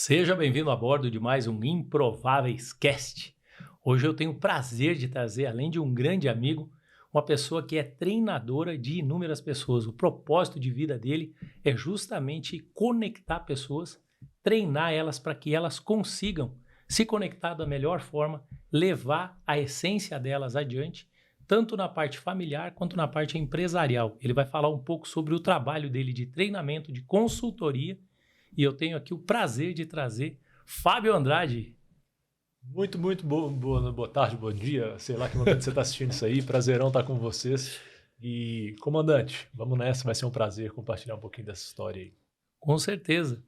Seja bem-vindo a bordo de mais um Improváveis Cast. Hoje eu tenho o prazer de trazer, além de um grande amigo, uma pessoa que é treinadora de inúmeras pessoas. O propósito de vida dele é justamente conectar pessoas, treinar elas para que elas consigam se conectar da melhor forma, levar a essência delas adiante, tanto na parte familiar quanto na parte empresarial. Ele vai falar um pouco sobre o trabalho dele de treinamento, de consultoria. E eu tenho aqui o prazer de trazer Fábio Andrade. Muito boa tarde, bom dia, sei lá que momento você está assistindo isso aí, prazerão estar com vocês. E, comandante, vamos nessa, vai ser um prazer compartilhar um pouquinho dessa história aí. Com certeza.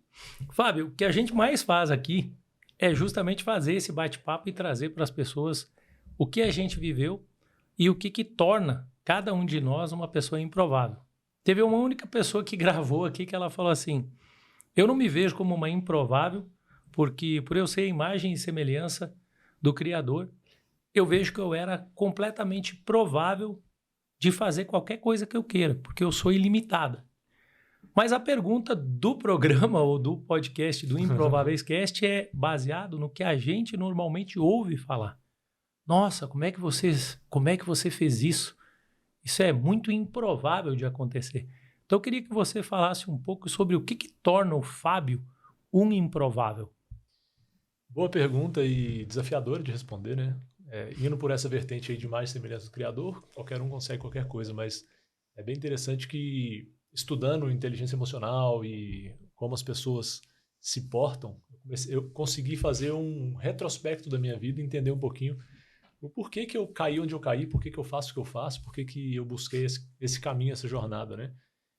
Fábio, o que a gente mais faz aqui é justamente fazer esse bate-papo e trazer para as pessoas o que a gente viveu e o que torna cada um de nós uma pessoa improvável. Teve uma única pessoa que gravou aqui que ela falou assim: eu não me vejo como uma improvável, porque por eu ser a imagem e semelhança do Criador, eu vejo que eu era completamente provável de fazer qualquer coisa que eu queira, porque eu sou ilimitada. Mas a pergunta do programa ou do podcast do Improváveis Cast é baseado no que a gente normalmente ouve falar. Nossa, como é que você fez isso? Isso é muito improvável de acontecer. Então eu queria que você falasse um pouco sobre o que torna o Fábio um improvável. Boa pergunta e desafiadora de responder, né? Indo por essa vertente aí de mais semelhança do Criador, qualquer um consegue qualquer coisa, mas é bem interessante que estudando inteligência emocional e como as pessoas se portam, eu consegui fazer um retrospecto da minha vida e entender um pouquinho o porquê que eu caí onde eu caí, porquê que eu faço o que eu faço, porquê que eu busquei esse caminho, essa jornada, né?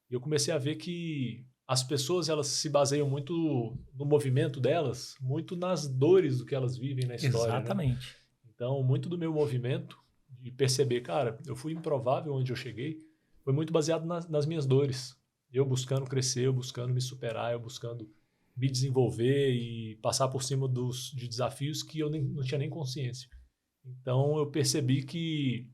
E eu comecei a ver que as pessoas elas se baseiam muito no movimento delas, muito nas dores do que elas vivem na história, né? Exatamente. Então, muito do meu movimento de perceber, cara, eu fui improvável onde eu cheguei, foi muito baseado nas minhas dores. Eu buscando crescer, eu buscando me superar, eu buscando me desenvolver e passar por cima de desafios que eu não tinha nem consciência. Então, eu percebi que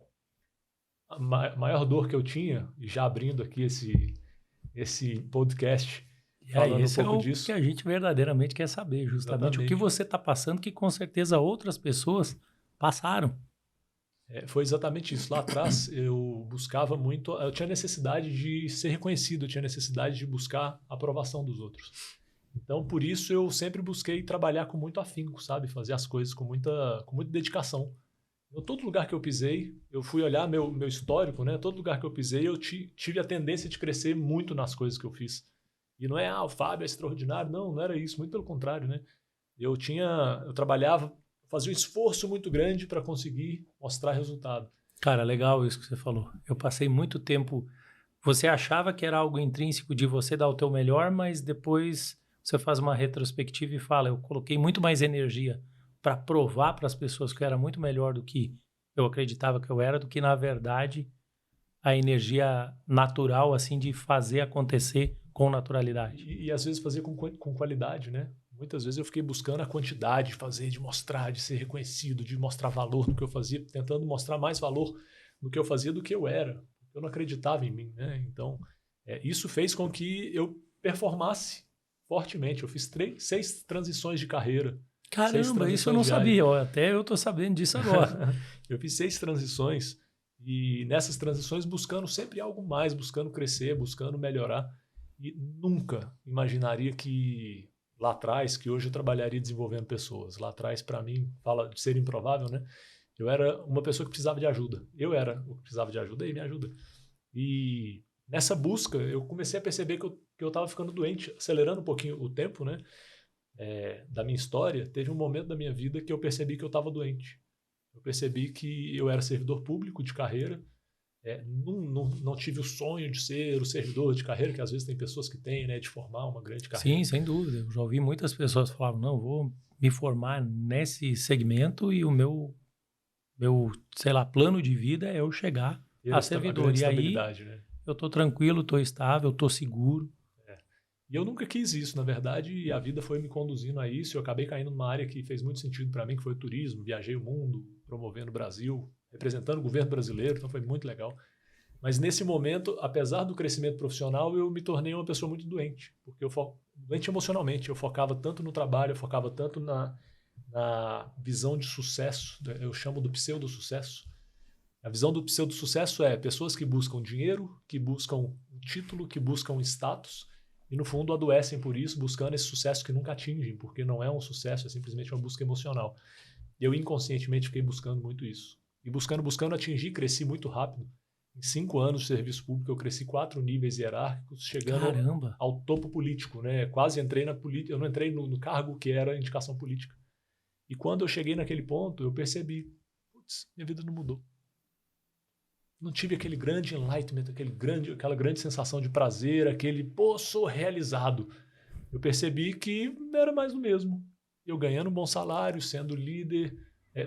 a maior dor que eu tinha, e já abrindo aqui esse podcast, E aí, falando um esse é pouco o que disso. a gente verdadeiramente quer saber, justamente o que Exatamente. você está passando, que com certeza outras pessoas passaram. Foi exatamente isso. Lá atrás, eu buscava muito, eu tinha necessidade de ser reconhecido, eu tinha necessidade de buscar a aprovação dos outros. Então, por isso, eu sempre busquei trabalhar com muito afinco, sabe? Fazer as coisas com muita dedicação. Em todo lugar que eu pisei, eu fui olhar meu histórico, né? Todo lugar que eu pisei, eu tive a tendência de crescer muito nas coisas que eu fiz. E não é, o Fábio é extraordinário. Não, não era isso. Muito pelo contrário, né? Eu trabalhava, fazia um esforço muito grande para conseguir mostrar resultado. Cara, legal isso que você falou. Eu passei muito tempo. Você achava que era algo intrínseco de você dar o teu melhor, mas depois você faz uma retrospectiva e fala: eu coloquei muito mais energia para provar para as pessoas que eu era muito melhor do que eu acreditava que eu era, do que na verdade a energia natural assim de fazer acontecer com naturalidade. E às vezes fazer com qualidade, né? Muitas vezes eu fiquei buscando a quantidade de fazer, de mostrar, de ser reconhecido, de mostrar valor no que eu fazia, tentando mostrar mais valor no que eu fazia do que eu era. Eu não acreditava em mim, né? Então, isso fez com que eu performasse fortemente. Eu fiz 6 transições de carreira. 6 Caramba, isso eu transições não de área. sabia. Ó, até eu tô sabendo disso agora. Eu fiz 6 transições e nessas transições buscando sempre algo mais, buscando crescer, buscando melhorar. E nunca imaginaria que lá atrás, que hoje eu trabalharia desenvolvendo pessoas. Lá atrás, para mim, fala de ser improvável, né? Eu era uma pessoa que precisava de ajuda. Eu era o que precisava de ajuda e me ajuda. E nessa busca, eu comecei a perceber que eu estava ficando doente, acelerando um pouquinho o tempo, né? Da minha história, teve um momento da minha vida que eu percebi que eu estava doente. Eu percebi que eu era servidor público de carreira, não tive o sonho de ser o servidor de carreira, que às vezes tem pessoas que têm, né, de formar uma grande carreira. Sim, sem dúvida. Eu já ouvi muitas pessoas falar: não, vou me formar nesse segmento e o meu, sei lá, plano de vida é eu chegar Ter a a servidor. grande E aí estabilidade, né? eu tô tranquilo, tô estável, tô seguro. É. E eu nunca quis isso, na verdade, e a vida foi me conduzindo a isso. Eu acabei caindo numa área que fez muito sentido para mim, que foi o turismo. Viajei o mundo, promovendo o Brasil, representando o governo brasileiro, então foi muito legal. Mas nesse momento, apesar do crescimento profissional, eu me tornei uma pessoa muito doente, porque doente emocionalmente. Eu focava tanto no trabalho, eu focava tanto na visão de sucesso, eu chamo do pseudo-sucesso. A visão do pseudo-sucesso é pessoas que buscam dinheiro, que buscam um título, que buscam status, e no fundo adoecem por isso, buscando esse sucesso que nunca atingem, porque não é um sucesso, é simplesmente uma busca emocional. Eu inconscientemente fiquei buscando muito isso. E buscando atingir, cresci muito rápido. Em 5 anos de serviço público, eu cresci 4 níveis hierárquicos, chegando ao topo político, né? Quase entrei na política, eu não entrei no cargo que era indicação política. E quando eu cheguei naquele ponto, eu percebi, putz, minha vida não mudou. Não tive aquele grande enlightenment, aquela grande sensação de prazer, aquele, pô, sou realizado. Eu percebi que era mais do mesmo. Eu ganhando um bom salário, sendo líder,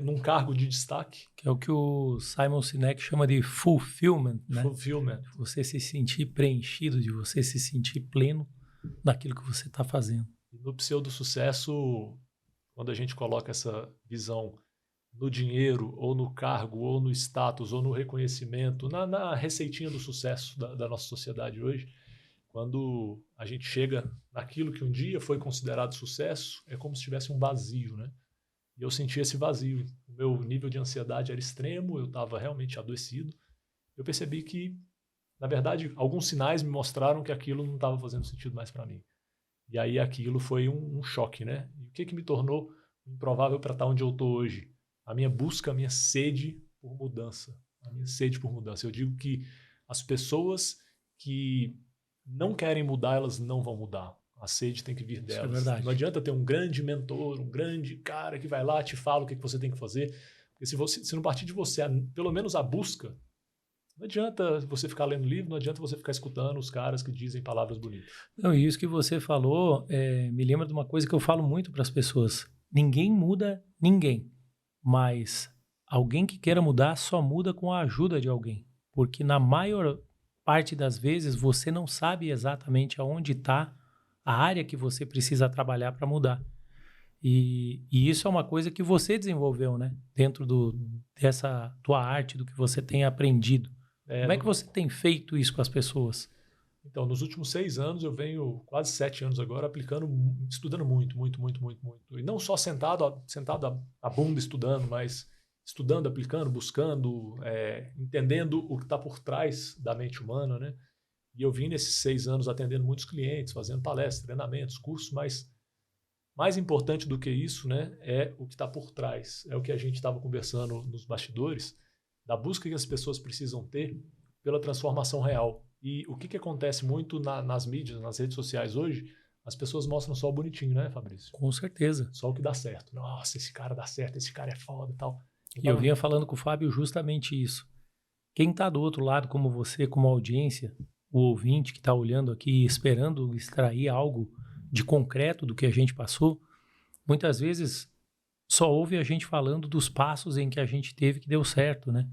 num cargo de destaque. Que é o que o Simon Sinek chama de fulfillment, né? Fulfillment. Você se sentir preenchido, de você se sentir pleno naquilo que você está fazendo. E no pseudo-sucesso, quando a gente coloca essa visão no dinheiro, ou no cargo, ou no status, ou no reconhecimento, na receitinha do sucesso da nossa sociedade hoje, quando a gente chega naquilo que um dia foi considerado sucesso, é como se tivesse um vazio, né? E eu senti esse vazio. O meu nível de ansiedade era extremo, eu estava realmente adoecido. Eu percebi que, na verdade, alguns sinais me mostraram que aquilo não estava fazendo sentido mais para mim. E aí aquilo foi um choque, né? E o que me tornou improvável para estar onde eu estou hoje? A minha busca, a minha sede por mudança. A minha sede por mudança. Eu digo que as pessoas que não querem mudar, elas não vão mudar. A sede tem que vir delas. Isso é verdade. Não adianta ter um grande mentor, um grande cara que vai lá, te fala o que você tem que fazer. Porque se não partir de você, pelo menos a busca, não adianta você ficar lendo livro, não adianta você ficar escutando os caras que dizem palavras bonitas. Não, e isso que você falou me lembra de uma coisa que eu falo muito para as pessoas. Ninguém muda ninguém, mas alguém que queira mudar só muda com a ajuda de alguém. Porque na maior parte das vezes você não sabe exatamente aonde está a área que você precisa trabalhar para mudar. E isso é uma coisa que você desenvolveu, né? Dentro dessa tua arte, do que você tem aprendido. Como é que você tem feito isso com as pessoas? Então, nos últimos 6 anos, eu venho, quase 7 anos agora, estudando muito. E não só sentado a bunda estudando, mas estudando, aplicando, buscando, entendendo o que está por trás da mente humana, né? E eu vim nesses 6 anos atendendo muitos clientes, fazendo palestras, treinamentos, cursos, mas mais importante do que isso, né, é o que está por trás. É o que a gente estava conversando nos bastidores, da busca que as pessoas precisam ter pela transformação real. E o que acontece muito nas mídias, nas redes sociais hoje, as pessoas mostram só o bonitinho, né, Fabrício? Com certeza. Só o que dá certo. Nossa, esse cara dá certo, esse cara é foda e tal. E eu vinha falando com o Fábio justamente isso. Quem está do outro lado, como você, como audiência, o ouvinte que está olhando aqui, esperando extrair algo de concreto do que a gente passou, muitas vezes só ouve a gente falando dos passos em que a gente teve que deu certo, né?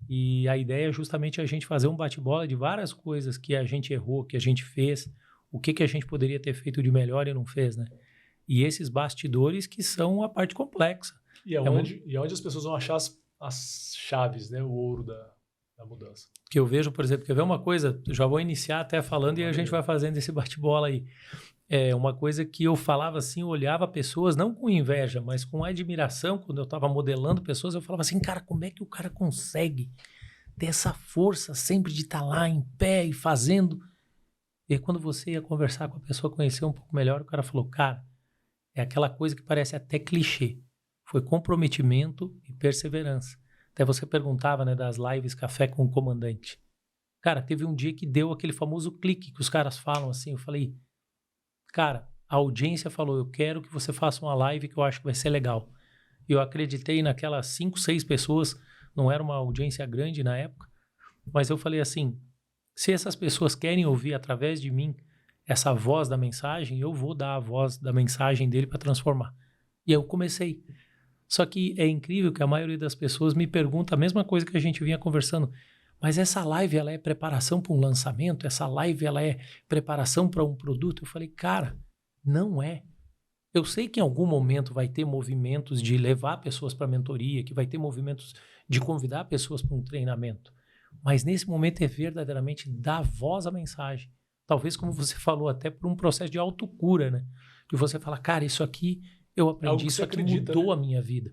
E a ideia é justamente a gente fazer um bate-bola de várias coisas que a gente errou, que a gente fez, o que a gente poderia ter feito de melhor e não fez, né? E esses bastidores que são a parte complexa. E onde as pessoas vão achar as chaves, né? O ouro da mudança. Que eu vejo, por exemplo, quer ver uma coisa? Eu já vou iniciar até falando e a gente vai fazendo esse bate-bola aí. É uma coisa que eu falava assim, eu olhava pessoas, não com inveja, mas com admiração, quando eu estava modelando pessoas, eu falava assim, cara, como é que o cara consegue ter essa força sempre de estar lá em pé e fazendo? E aí, quando você ia conversar com a pessoa, conhecer um pouco melhor, o cara falou, cara, é aquela coisa que parece até clichê. Foi comprometimento e perseverança. Até você perguntava, né, das lives Café com o Comandante. Cara, teve um dia que deu aquele famoso clique que os caras falam assim, eu falei, cara, a audiência falou, eu quero que você faça uma live que eu acho que vai ser legal. E eu acreditei naquelas 5, 6 pessoas, não era uma audiência grande na época, mas eu falei assim, se essas pessoas querem ouvir através de mim essa voz da mensagem, eu vou dar a voz da mensagem dele para transformar. E aí eu comecei. Só que é incrível que a maioria das pessoas me pergunta a mesma coisa que a gente vinha conversando. Mas essa live, ela é preparação para um lançamento? Essa live, ela é preparação para um produto? Eu falei, cara, não é. Eu sei que em algum momento vai ter movimentos de levar pessoas para a mentoria, que vai ter movimentos de convidar pessoas para um treinamento. Mas nesse momento é verdadeiramente dar voz à mensagem. talvez como você falou, até por um processo de autocura, né? De você falar, cara, isso aqui eu aprendi, isso aqui mudou a minha vida.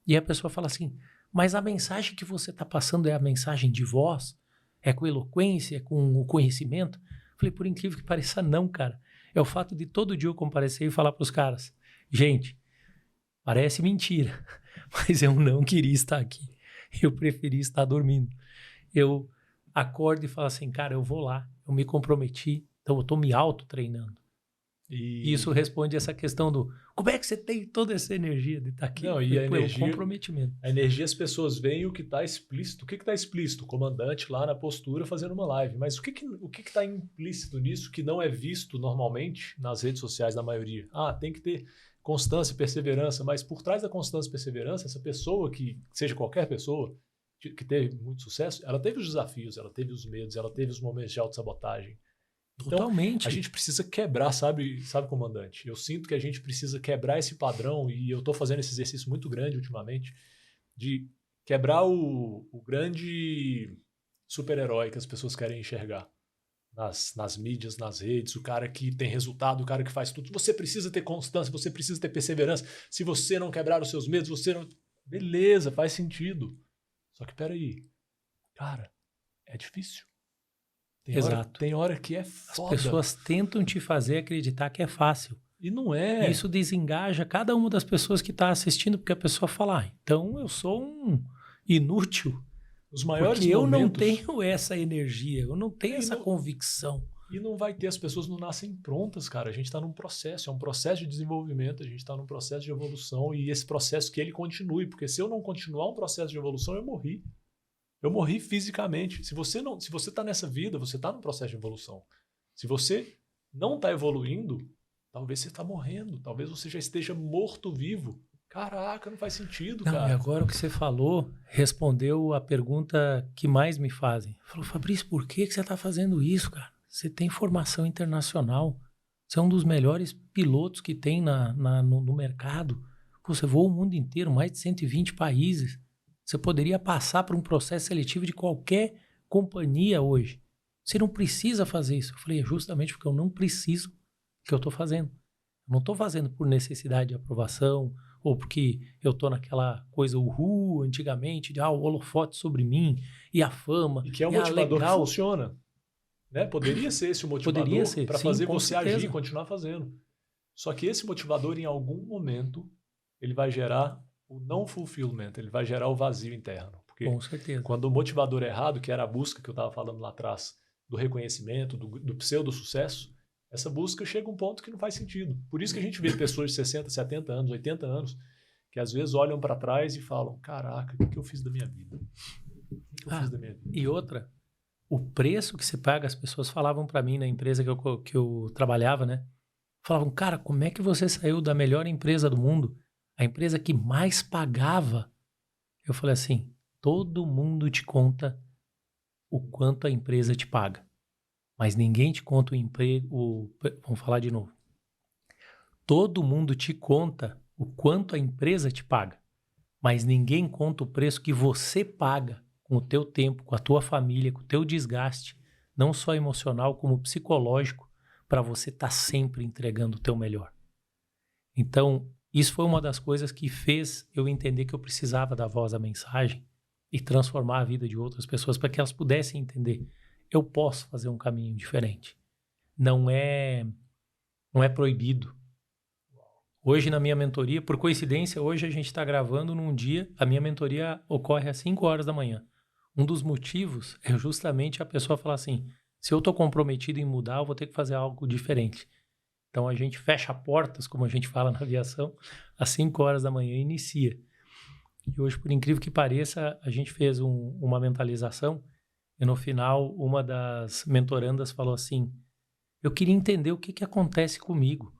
E a pessoa fala assim, mas a mensagem que você está passando é a mensagem de voz? É com eloquência, é com o conhecimento? Falei, por incrível que pareça, não, cara. É o fato de todo dia eu comparecer e falar para os caras, gente, parece mentira, mas eu não queria estar aqui. Eu preferi estar dormindo. Eu acordo e falo assim, cara, eu vou lá, eu me comprometi, então eu estou me auto-treinando. E isso responde essa questão do como é que você tem toda essa energia de estar aqui? Não, e a energia, o comprometimento. A energia, as pessoas veem o que está explícito. O que está explícito? O comandante lá na postura fazendo uma live. Mas o que está implícito nisso que não é visto normalmente nas redes sociais da maioria? Ah, tem que ter constância e perseverança, mas por trás da constância e perseverança, essa pessoa, que seja qualquer pessoa, que teve muito sucesso, ela teve os desafios, ela teve os medos, ela teve os momentos de autossabotagem. Então, totalmente. A gente precisa quebrar, sabe, comandante? Eu sinto que a gente precisa quebrar esse padrão, e eu estou fazendo esse exercício muito grande ultimamente, de quebrar o grande super-herói que as pessoas querem enxergar nas mídias, nas redes, o cara que tem resultado, o cara que faz tudo. Você precisa ter constância, você precisa ter perseverança. Se você não quebrar os seus medos, você não... Beleza, faz sentido. Só que peraí, cara, é difícil. Exato. Tem hora que é foda. As pessoas tentam te fazer acreditar que é fácil. E não é. E isso desengaja cada uma das pessoas que está assistindo, porque a pessoa fala, então eu sou um inútil. Os maiores porque momentos... eu não tenho essa energia, eu não tenho essa convicção. E não vai ter, as pessoas não nascem prontas, cara. A gente está num processo, é um processo de desenvolvimento, a gente está num processo de evolução, e esse processo que ele continue, porque se eu não continuar um processo de evolução, eu morri. Eu morri fisicamente. Se você está nessa vida, você está num processo de evolução. Se você não está evoluindo, talvez você está morrendo. Talvez você já esteja morto-vivo. Caraca, não faz sentido, cara. E agora o que você falou respondeu a pergunta que mais me fazem. Falou, Fabrício, por que você está fazendo isso, cara? Você tem formação internacional. Você é um dos melhores pilotos que tem no mercado. Você voa o mundo inteiro, mais de 120 países. Você poderia passar por um processo seletivo de qualquer companhia hoje. Você não precisa fazer isso. Eu falei, é justamente porque eu não preciso que eu estou fazendo. Eu não estou fazendo por necessidade de aprovação ou porque eu estou naquela coisa antigamente, de o holofote sobre mim e a fama. E que é um motivador que funciona. Né? Poderia ser esse o motivador para fazer você agir e continuar fazendo. Só que esse motivador, em algum momento, ele vai gerar o não fulfillment, ele vai gerar o vazio interno. Porque com certeza. Quando o motivador é errado, que era a busca que eu estava falando lá atrás, do reconhecimento, do pseudo-sucesso, essa busca chega a um ponto que não faz sentido. Por isso que a gente vê pessoas de 60, 70 anos, 80 anos, que às vezes olham para trás e falam, caraca, o que eu fiz da minha vida? O que eu fiz da minha vida? E outra, o preço que se paga, as pessoas falavam para mim na empresa que eu trabalhava, né? Falavam, cara, como é que você saiu da melhor empresa do mundo? A empresa que mais pagava. Eu falei assim, todo mundo te conta o quanto a empresa te paga. Mas ninguém te conta vamos falar de novo. Todo mundo te conta o quanto a empresa te paga. Mas ninguém conta o preço que você paga com o teu tempo, com a tua família, com o teu desgaste, não só emocional, como psicológico, para você estar sempre entregando o teu melhor. Então, isso foi uma das coisas que fez eu entender que eu precisava da voz da mensagem e transformar a vida de outras pessoas para que elas pudessem entender. Eu posso fazer um caminho diferente. Não é proibido. Hoje na minha mentoria, por coincidência, hoje a gente está gravando num dia, a minha mentoria ocorre às 5 horas da manhã. Um dos motivos é justamente a pessoa falar assim, se eu estou comprometido em mudar, eu vou ter que fazer algo diferente. Então a gente fecha portas, como a gente fala na aviação, às 5 horas da manhã e inicia. E hoje, por incrível que pareça, a gente fez uma mentalização e no final uma das mentorandas falou assim, eu queria entender o que acontece comigo.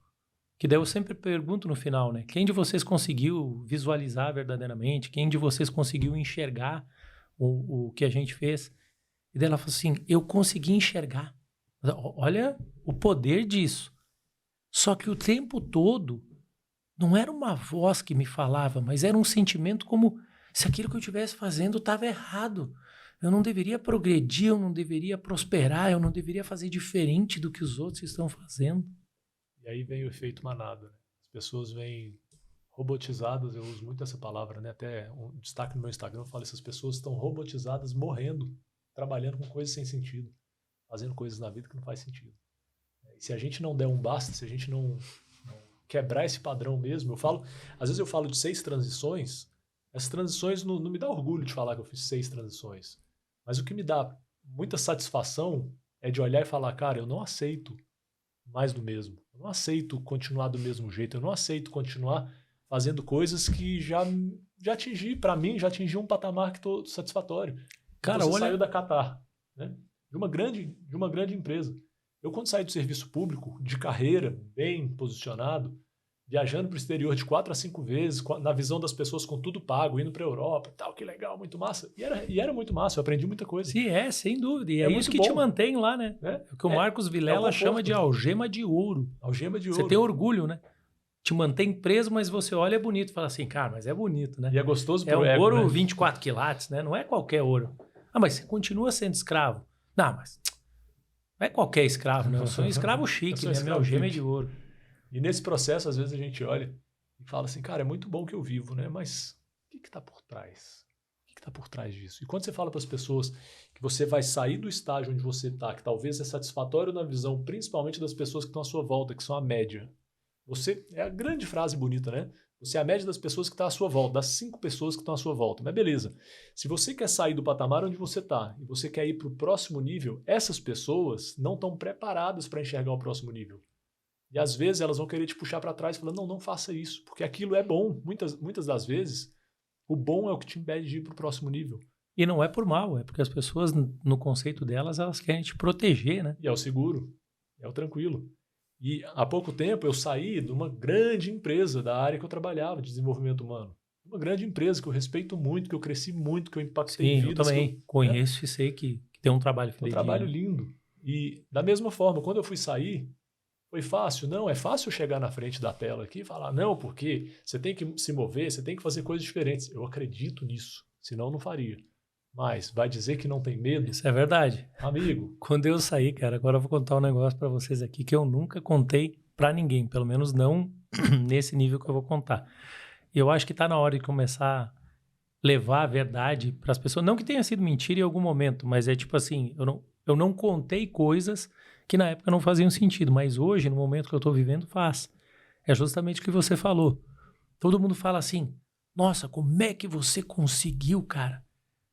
Que daí eu sempre pergunto no final, né? Quem de vocês conseguiu visualizar verdadeiramente? Quem de vocês conseguiu enxergar o que a gente fez? E daí ela falou assim, eu consegui enxergar. Olha o poder disso. Só que o tempo todo não era uma voz que me falava, mas era um sentimento como se aquilo que eu estivesse fazendo estava errado. Eu não deveria progredir, eu não deveria prosperar, eu não deveria fazer diferente do que os outros estão fazendo. E aí vem o efeito manada, né? As pessoas vêm robotizadas, eu uso muito essa palavra, né? Até um destaque no meu Instagram, eu falo, essas pessoas estão robotizadas, morrendo, trabalhando com coisas sem sentido, fazendo coisas na vida que não faz sentido. E se a gente não der um basta, se a gente não quebrar esse padrão mesmo, às vezes eu falo de 6 transições, essas transições não me dá orgulho de falar que eu fiz 6 transições, mas o que me dá muita satisfação é de olhar e falar, cara, eu não aceito mais do mesmo, eu não aceito continuar do mesmo jeito, eu não aceito continuar fazendo coisas que já atingi, para mim, já atingi um patamar que estou satisfatório. Cara, você olha... saiu da Qatar, né? de uma grande empresa. Eu, quando saí do serviço público, de carreira, bem posicionado, viajando para o exterior de 4 a 5 vezes, na visão das pessoas com tudo pago, indo para a Europa, tal, que legal, muito massa. E era muito massa, eu aprendi muita coisa. Sim, sem dúvida. E é isso que te mantém lá, né? É o que o Marcos Vilela chama de algema de ouro. Algema de ouro. Você tem orgulho, né? Te mantém preso, mas você olha, é bonito. Fala assim, cara, mas é bonito, né? E é gostoso pro ego, ouro, né? 24 quilates, né? Não é qualquer ouro. Ah, mas você continua sendo escravo. Não, mas não é qualquer escravo, né? Eu sou um escravo chique, né? Minha algema é de ouro. E nesse processo, às vezes, a gente olha e fala assim, cara, é muito bom que eu vivo, né? Mas o que está por trás? O que está por trás disso? E quando você fala para as pessoas que você vai sair do estágio onde você está, que talvez é satisfatório na visão, principalmente das pessoas que estão à sua volta, que são a média. Você, é a grande frase bonita, né? Você é a média das pessoas que estão à sua volta, das 5 pessoas que estão à sua volta. Mas beleza, se você quer sair do patamar onde você está e você quer ir para o próximo nível, essas pessoas não estão preparadas para enxergar o próximo nível. E às vezes elas vão querer te puxar para trás falando, não faça isso, porque aquilo é bom. Muitas das vezes, o bom é o que te impede de ir para o próximo nível. E não é por mal, é porque as pessoas, no conceito delas, elas querem te proteger, né? E é o seguro, é o tranquilo. E há pouco tempo eu saí de uma grande empresa da área que eu trabalhava, de desenvolvimento humano. Uma grande empresa que eu respeito muito, que eu cresci muito, que eu impactei vidas. Sim, eu também conheço e sei que tem um trabalho feliz. Um trabalho lindo. E da mesma forma, quando eu fui sair, foi fácil? Não, é fácil chegar na frente da tela aqui e falar, não, porque você tem que se mover, você tem que fazer coisas diferentes. Eu acredito nisso, senão eu não faria. Mas vai dizer que não tem medo? Isso é verdade. Amigo. Quando eu saí, cara, agora eu vou contar um negócio pra vocês aqui que eu nunca contei pra ninguém, pelo menos não nesse nível que eu vou contar. Eu acho que tá na hora de começar a levar a verdade pras pessoas. Não que tenha sido mentira em algum momento, mas é tipo assim, eu não contei coisas que na época não faziam sentido, mas hoje, no momento que eu tô vivendo, faz. É justamente o que você falou. Todo mundo fala assim, nossa, como é que você conseguiu, cara,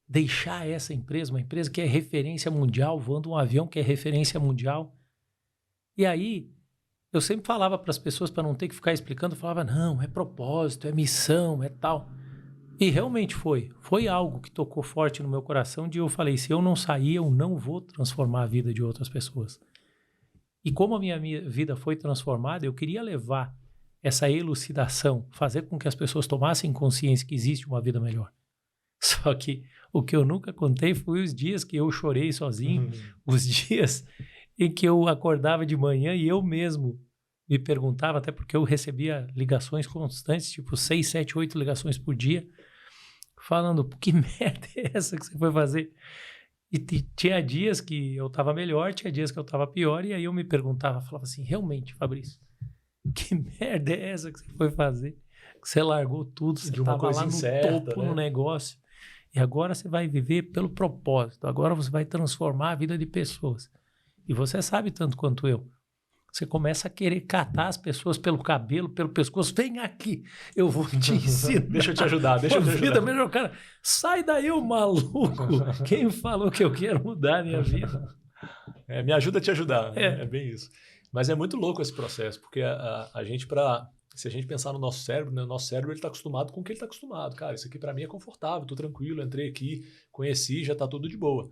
deixar essa empresa, uma empresa que é referência mundial, voando um avião que é referência mundial. E aí, eu sempre falava para as pessoas, para não ter que ficar explicando, eu falava, não, é propósito, é missão, é tal. E realmente foi algo que tocou forte no meu coração, de eu falei, se eu não sair, eu não vou transformar a vida de outras pessoas. E como a minha vida foi transformada, eu queria levar essa elucidação, fazer com que as pessoas tomassem consciência que existe uma vida melhor. Só que o que eu nunca contei foi os dias que eu chorei sozinho, os dias em que eu acordava de manhã e eu mesmo me perguntava, até porque eu recebia ligações constantes, tipo 6, 7, 8 ligações por dia, falando, que merda é essa que você foi fazer? E tinha dias que eu estava melhor, tinha dias que eu estava pior, e aí eu me perguntava, falava assim, realmente, Fabrício, que merda é essa que você foi fazer? Que você largou tudo, você estava lá no topo, né? No negócio. E agora você vai viver pelo propósito. Agora você vai transformar a vida de pessoas. E você sabe tanto quanto eu. Você começa a querer catar as pessoas pelo cabelo, pelo pescoço. Vem aqui, eu vou te ensinar. Deixa eu te ajudar, deixa eu te ajudar. Vida melhor, cara. Sai daí, ô maluco. Quem falou que eu quero mudar a minha vida? Me ajuda a te ajudar. É bem isso. Mas é muito louco esse processo, porque a gente, se a gente pensar no nosso cérebro, né, o nosso cérebro ele está acostumado com o que ele está acostumado. Cara, isso aqui para mim é confortável, estou tranquilo, entrei aqui, conheci, já está tudo de boa.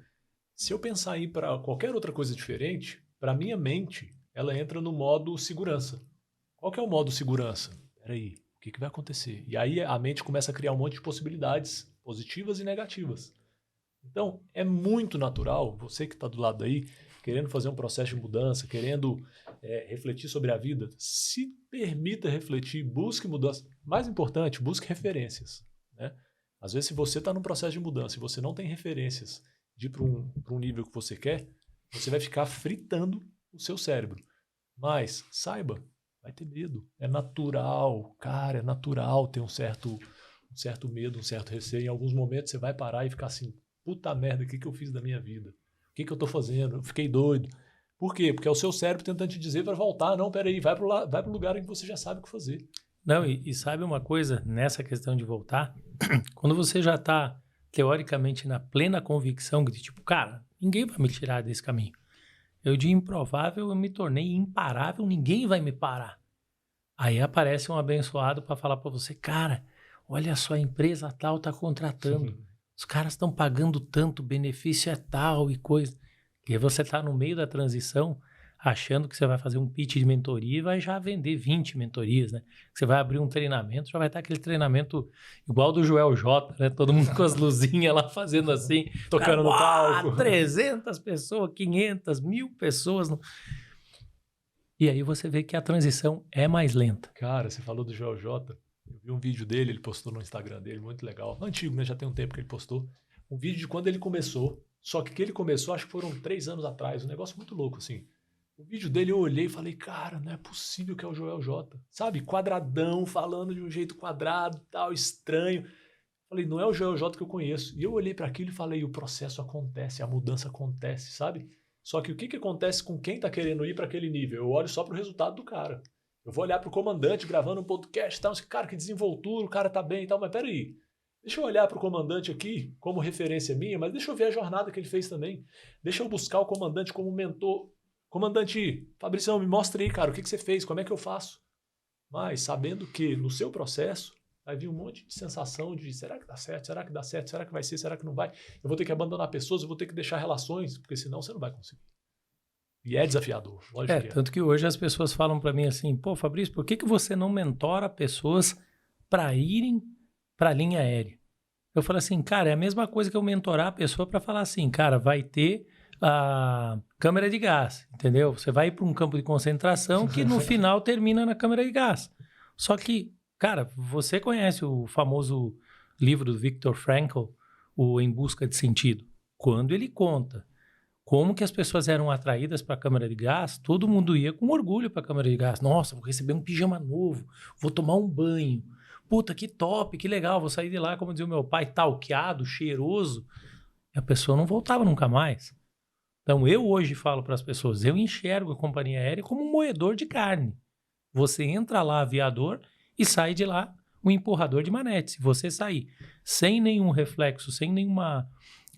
Se eu pensar em ir para qualquer outra coisa diferente, para minha mente, ela entra no modo segurança. Qual que é o modo segurança? Peraí, o que vai acontecer? E aí a mente começa a criar um monte de possibilidades positivas e negativas. Então, é muito natural, você que está do lado aí, querendo fazer um processo de mudança, querendo refletir sobre a vida, se permita refletir, busque mudança. Mais importante, busque referências. Né? Às vezes, se você está num processo de mudança e você não tem referências de ir para um nível que você quer, você vai ficar fritando o seu cérebro. Mas, saiba, vai ter medo. É natural, cara, é natural ter um certo medo, um certo receio. Em alguns momentos você vai parar e ficar assim, puta merda, o que eu fiz da minha vida? O que eu tô fazendo? Eu fiquei doido. Por quê? Porque é o seu cérebro tentando te dizer para voltar. Não, peraí, vai pro lugar em que você já sabe o que fazer. Não, e sabe uma coisa, nessa questão de voltar, quando você já está, teoricamente, na plena convicção de tipo, cara, ninguém vai me tirar desse caminho. Eu de improvável, eu me tornei imparável, ninguém vai me parar. Aí aparece um abençoado para falar para você, cara, olha só, a empresa tal está contratando, os caras estão pagando tanto, o benefício é tal e coisa. E aí você está no meio da transição, achando que você vai fazer um pitch de mentoria e vai já vender 20 mentorias, né? Você vai abrir um treinamento, já vai estar aquele treinamento igual do Joel J, né? Todo mundo com as luzinhas lá fazendo assim. Tocando no palco. 300 pessoas, 500, 1.000 pessoas. E aí você vê que a transição é mais lenta. Cara, você falou do Joel J. Eu vi um vídeo dele, ele postou no Instagram dele, muito legal. Antigo, né? Já tem um tempo que ele postou. Um vídeo de quando ele começou. Só que ele começou, acho que foram 3 anos atrás. Um negócio muito louco, assim. O vídeo dele eu olhei e falei, cara, não é possível que é o Joel J. Sabe? Quadradão, falando de um jeito quadrado, tal, estranho. Falei, não é o Joel J que eu conheço. E eu olhei para aquilo e falei, o processo acontece, a mudança acontece, sabe? Só que o que acontece com quem tá querendo ir para aquele nível? Eu olho só pro resultado do cara. Eu vou olhar pro comandante gravando um podcast e tal, cara, que desenvoltura, o cara tá bem e tal, mas peraí. Deixa eu olhar pro comandante aqui como referência minha, mas deixa eu ver a jornada que ele fez também. Deixa eu buscar o comandante como mentor. Comandante, Fabricião, me mostra aí, cara, o que você fez, como é que eu faço? Mas sabendo que no seu processo vai vir um monte de sensação de será que dá certo, será que dá certo, será que vai ser, será que não vai? Eu vou ter que abandonar pessoas, eu vou ter que deixar relações, porque senão você não vai conseguir. E é desafiador, lógico que é. Tanto que hoje as pessoas falam para mim assim, pô, Fabrício, por que você não mentora pessoas para irem para a linha aérea? Eu falo assim, cara, é a mesma coisa que eu mentorar a pessoa para falar assim, cara, vai ter a câmara de gás, entendeu? Você vai para um campo de concentração que no final termina na câmara de gás. Só que, cara, você conhece o famoso livro do Viktor Frankl, o Em Busca de Sentido? Quando ele conta como que as pessoas eram atraídas para a câmara de gás, todo mundo ia com orgulho para a câmara de gás. Nossa, vou receber um pijama novo, vou tomar um banho. Puta, que top, que legal, vou sair de lá, como dizia o meu pai, talqueado, cheiroso. E a pessoa não voltava nunca mais. Então, eu hoje falo para as pessoas, eu enxergo a companhia aérea como um moedor de carne. Você entra lá, aviador, e sai de lá um empurrador de manete. Se você sair sem nenhum reflexo, sem nenhuma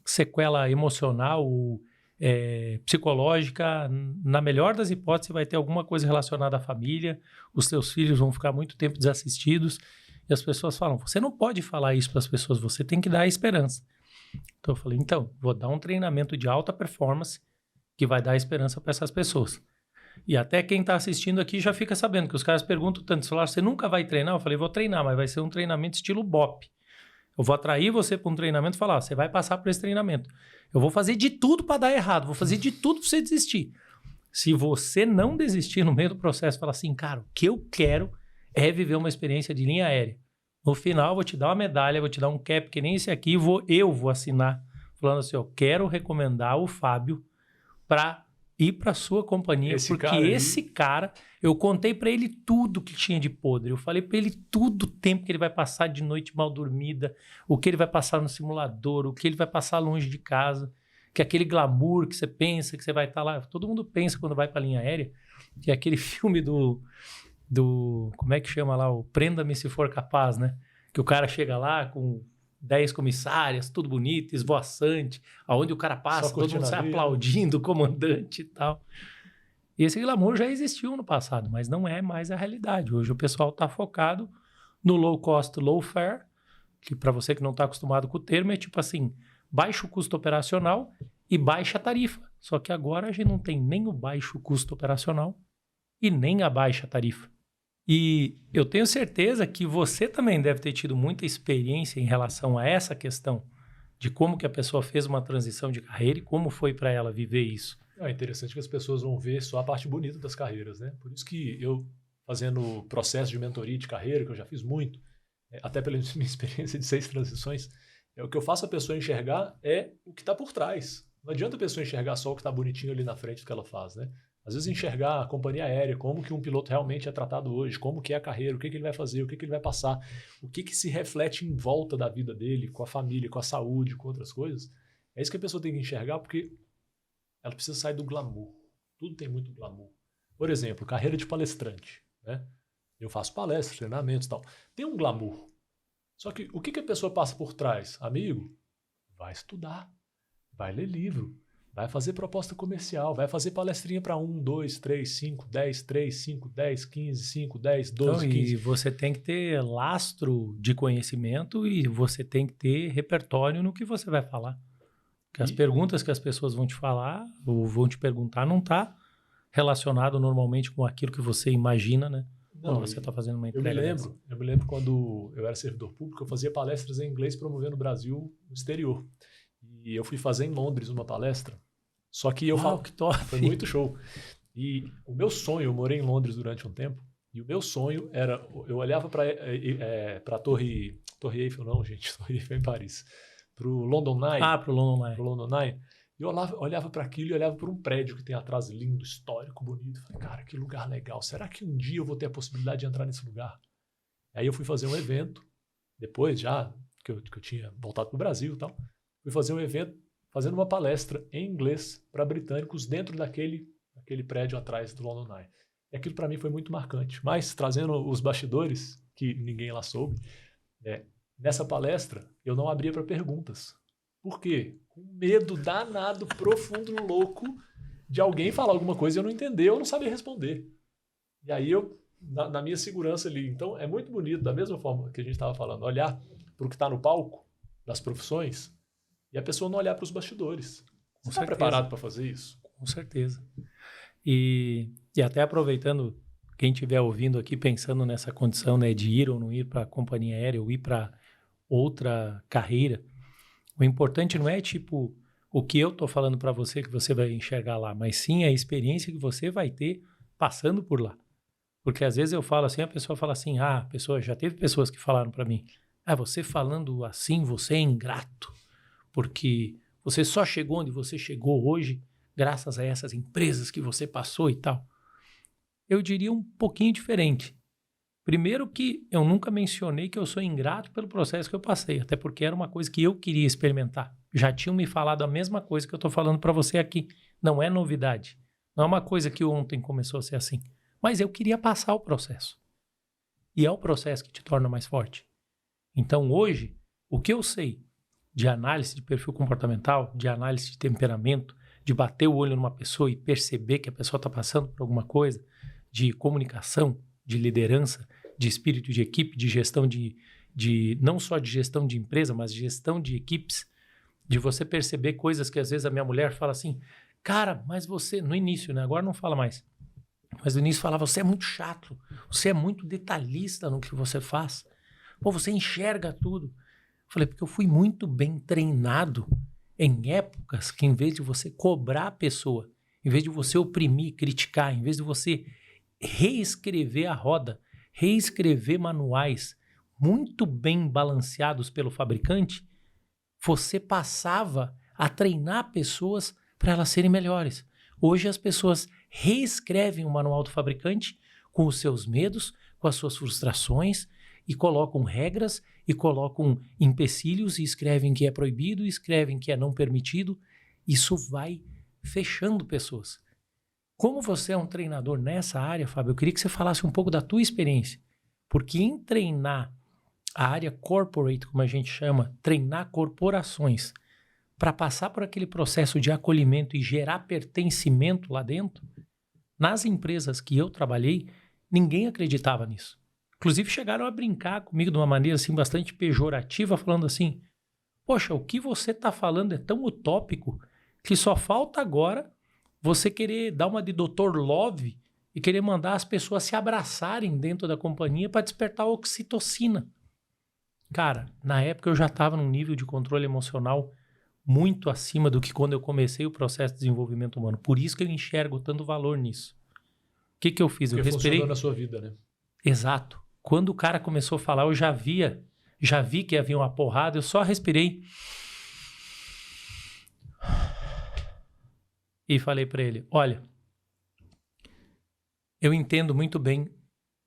sequela emocional ou psicológica, na melhor das hipóteses, vai ter alguma coisa relacionada à família, os seus filhos vão ficar muito tempo desassistidos, e as pessoas falam, você não pode falar isso para as pessoas, você tem que dar a esperança. Então eu falei, vou dar um treinamento de alta performance que vai dar esperança para essas pessoas. E até quem está assistindo aqui já fica sabendo que os caras perguntam tanto, você nunca vai treinar? Eu falei, vou treinar, mas vai ser um treinamento estilo BOP. Eu vou atrair você para um treinamento e falar, você vai passar por esse treinamento. Eu vou fazer de tudo para dar errado, vou fazer de tudo para você desistir. Se você não desistir no meio do processo, falar assim, cara, o que eu quero é viver uma experiência de linha aérea. No final, eu vou te dar uma medalha, vou te dar um cap que nem esse aqui, eu vou assinar, falando assim, eu quero recomendar o Fábio para ir para sua companhia, porque esse cara, eu contei para ele tudo que tinha de podre, eu falei para ele tudo o tempo que ele vai passar de noite mal dormida, o que ele vai passar no simulador, o que ele vai passar longe de casa, que aquele glamour que você pensa que você vai estar lá, todo mundo pensa quando vai para a linha aérea, que é aquele filme do como é que chama lá, o Prenda-me se for capaz, né? Que o cara chega lá com 10 comissárias, tudo bonito, esvoaçante, aonde o cara passa, todo mundo sai aplaudindo o comandante e tal. E esse glamour já existiu no passado, mas não é mais a realidade. Hoje o pessoal está focado no low cost, low fare, que para você que não está acostumado com o termo, é tipo assim, baixo custo operacional e baixa tarifa. Só que agora a gente não tem nem o baixo custo operacional e nem a baixa tarifa. E eu tenho certeza que você também deve ter tido muita experiência em relação a essa questão de como que a pessoa fez uma transição de carreira e como foi para ela viver isso. É interessante que as pessoas vão ver só a parte bonita das carreiras, né? Por isso que eu, fazendo processo de mentoria de carreira, que eu já fiz muito, até pela minha experiência de 6 transições, O que eu faço a pessoa enxergar é o que está por trás. Não adianta a pessoa enxergar só o que está bonitinho ali na frente do que ela faz, né? Às vezes enxergar a companhia aérea, como que um piloto realmente é tratado hoje, como que é a carreira, o que ele vai fazer, o que ele vai passar, o que se reflete em volta da vida dele, com a família, com a saúde, com outras coisas. É isso que a pessoa tem que enxergar, porque ela precisa sair do glamour. Tudo tem muito glamour. Por exemplo, carreira de palestrante, né? Eu faço palestras, treinamentos e tal. Tem um glamour. Só que o que a pessoa passa por trás? Amigo, vai estudar, vai ler livro, vai fazer proposta comercial, vai fazer palestrinha para 1, 2, 3, 5, 10, 3, 5, 10, 15, 5, 10, 12, Então, 15. e você tem que ter lastro de conhecimento e você tem que ter repertório no que você vai falar. Porque as perguntas que as pessoas vão te falar ou vão te perguntar não está relacionado normalmente com aquilo que você imagina, né? Quando você está fazendo uma entrega dessa. Eu me lembro quando eu era servidor público, eu fazia palestras em inglês promovendo o Brasil no exterior. E eu fui fazer em Londres uma palestra. Só que eu falo, que top! foi muito show. E o meu sonho, eu morei em Londres durante um tempo, e o meu sonho era, eu olhava para a Torre Eiffel, não, gente, Torre Eiffel em Paris, para o London Eye. Para o London Eye. Pro London Eye. E eu olhava para aquilo e olhava para um prédio que tem atrás lindo, histórico, bonito. Falei, cara, que lugar legal. Será que um dia eu vou ter a possibilidade de entrar nesse lugar? Aí eu fui fazer um evento, depois já que eu tinha voltado para o Brasil e tal, fui fazer um evento fazendo uma palestra em inglês para britânicos dentro daquele prédio atrás do London Eye. E aquilo para mim foi muito marcante. Mas, trazendo os bastidores, que ninguém lá soube, nessa palestra eu não abria para perguntas. Por quê? Com medo danado, profundo, louco, de alguém falar alguma coisa e eu não entender, eu não saber responder. E aí eu, na minha segurança ali, então é muito bonito, da mesma forma que a gente estava falando, olhar para o que está no palco, das profissões, e a pessoa não olhar para os bastidores. Você está preparado para fazer isso? Com certeza. E até aproveitando, quem estiver ouvindo aqui, pensando nessa condição, né, de ir ou não ir para a companhia aérea, ou ir para outra carreira, o importante não é tipo o que eu estou falando para você que você vai enxergar lá, mas sim a experiência que você vai ter passando por lá. Porque às vezes eu falo assim, a pessoa fala assim, já teve pessoas que falaram para mim, você falando assim, você é ingrato, porque você só chegou onde você chegou hoje graças a essas empresas que você passou e tal. Eu diria um pouquinho diferente. Primeiro que eu nunca mencionei que eu sou ingrato pelo processo que eu passei, até porque era uma coisa que eu queria experimentar. Já tinham me falado a mesma coisa que eu estou falando para você aqui. Não é novidade. Não é uma coisa que ontem começou a ser assim. Mas eu queria passar o processo. E é o processo que te torna mais forte. Então hoje, o que eu sei de análise de perfil comportamental, de análise de temperamento, de bater o olho numa pessoa e perceber que a pessoa está passando por alguma coisa, de comunicação, de liderança, de espírito de equipe, de gestão de não só de gestão de empresa, mas de gestão de equipes, de você perceber coisas que às vezes a minha mulher fala assim, cara, mas você, no início, né? Agora não fala mais, mas no início falava, você é muito chato, você é muito detalhista no que você faz, você enxerga tudo. Eu falei, porque eu fui muito bem treinado em épocas que em vez de você cobrar a pessoa, em vez de você oprimir, criticar, em vez de você reescrever a roda, reescrever manuais muito bem balanceados pelo fabricante, você passava a treinar pessoas para elas serem melhores. Hoje as pessoas reescrevem o manual do fabricante com os seus medos, com as suas frustrações e colocam regras e colocam empecilhos e escrevem que é proibido, escrevem que é não permitido. Isso vai fechando pessoas. Como você é um treinador nessa área, Fábio, eu queria que você falasse um pouco da tua experiência, porque em treinar a área corporate, como a gente chama, treinar corporações para passar por aquele processo de acolhimento e gerar pertencimento lá dentro, nas empresas que eu trabalhei, ninguém acreditava nisso. Inclusive chegaram a brincar comigo de uma maneira assim bastante pejorativa, falando assim, poxa, o que você está falando é tão utópico que só falta agora você querer dar uma de Dr. Love e querer mandar as pessoas se abraçarem dentro da companhia para despertar a oxitocina. Cara, na época eu já estava num nível de controle emocional muito acima do que quando eu comecei o processo de desenvolvimento humano. Por isso que eu enxergo tanto valor nisso. O que eu fiz? Porque eu respirei. Funcionou na sua vida, né? Exato. Quando o cara começou a falar, eu já já vi que havia uma porrada, eu só respirei e falei para ele, olha, eu entendo muito bem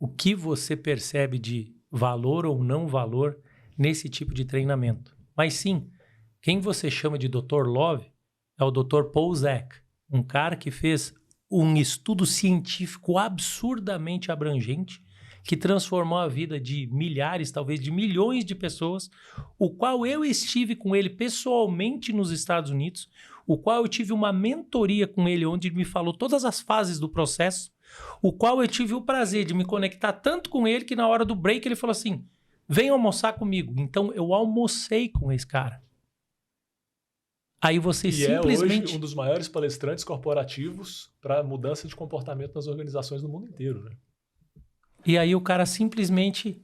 o que você percebe de valor ou não valor nesse tipo de treinamento. Mas sim, quem você chama de Dr. Love é o Dr. Paul Zak, um cara que fez um estudo científico absurdamente abrangente que transformou a vida de milhares, talvez de milhões de pessoas, o qual eu estive com ele pessoalmente nos Estados Unidos, o qual eu tive uma mentoria com ele, onde ele me falou todas as fases do processo, o qual eu tive o prazer de me conectar tanto com ele que na hora do break ele falou assim, vem almoçar comigo. Então eu almocei com esse cara. Aí você simplesmente... é hoje um dos maiores palestrantes corporativos para mudança de comportamento nas organizações do mundo inteiro, né? E aí o cara simplesmente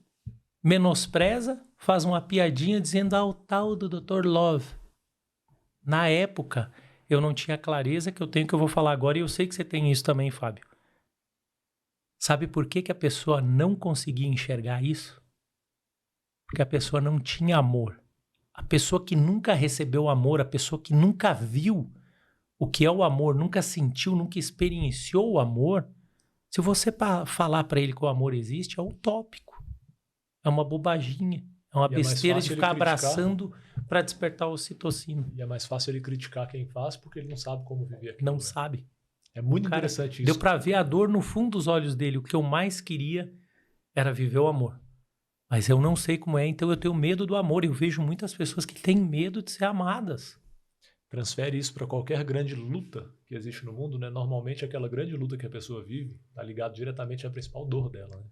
menospreza, faz uma piadinha dizendo o tal do Dr. Love. Na época, eu não tinha a clareza que eu tenho que eu vou falar agora e eu sei que você tem isso também, Fábio. Sabe por que a pessoa não conseguia enxergar isso? Porque a pessoa não tinha amor. A pessoa que nunca recebeu amor, a pessoa que nunca viu o que é o amor, nunca sentiu, nunca experienciou o amor, se você falar para ele que o amor existe, é utópico. É uma bobaginha. É uma besteira de ficar abraçando para despertar o ocitocina. E é mais fácil ele criticar quem faz porque ele não sabe como viver aquilo. Não sabe. É muito interessante isso. Deu para ver a dor no fundo dos olhos dele. O que eu mais queria era viver o amor. Mas eu não sei como é, então eu tenho medo do amor. Eu vejo muitas pessoas que têm medo de ser amadas. Transfere isso para qualquer grande luta que existe no mundo, né? Normalmente aquela grande luta que a pessoa vive está ligado diretamente à principal dor dela, né?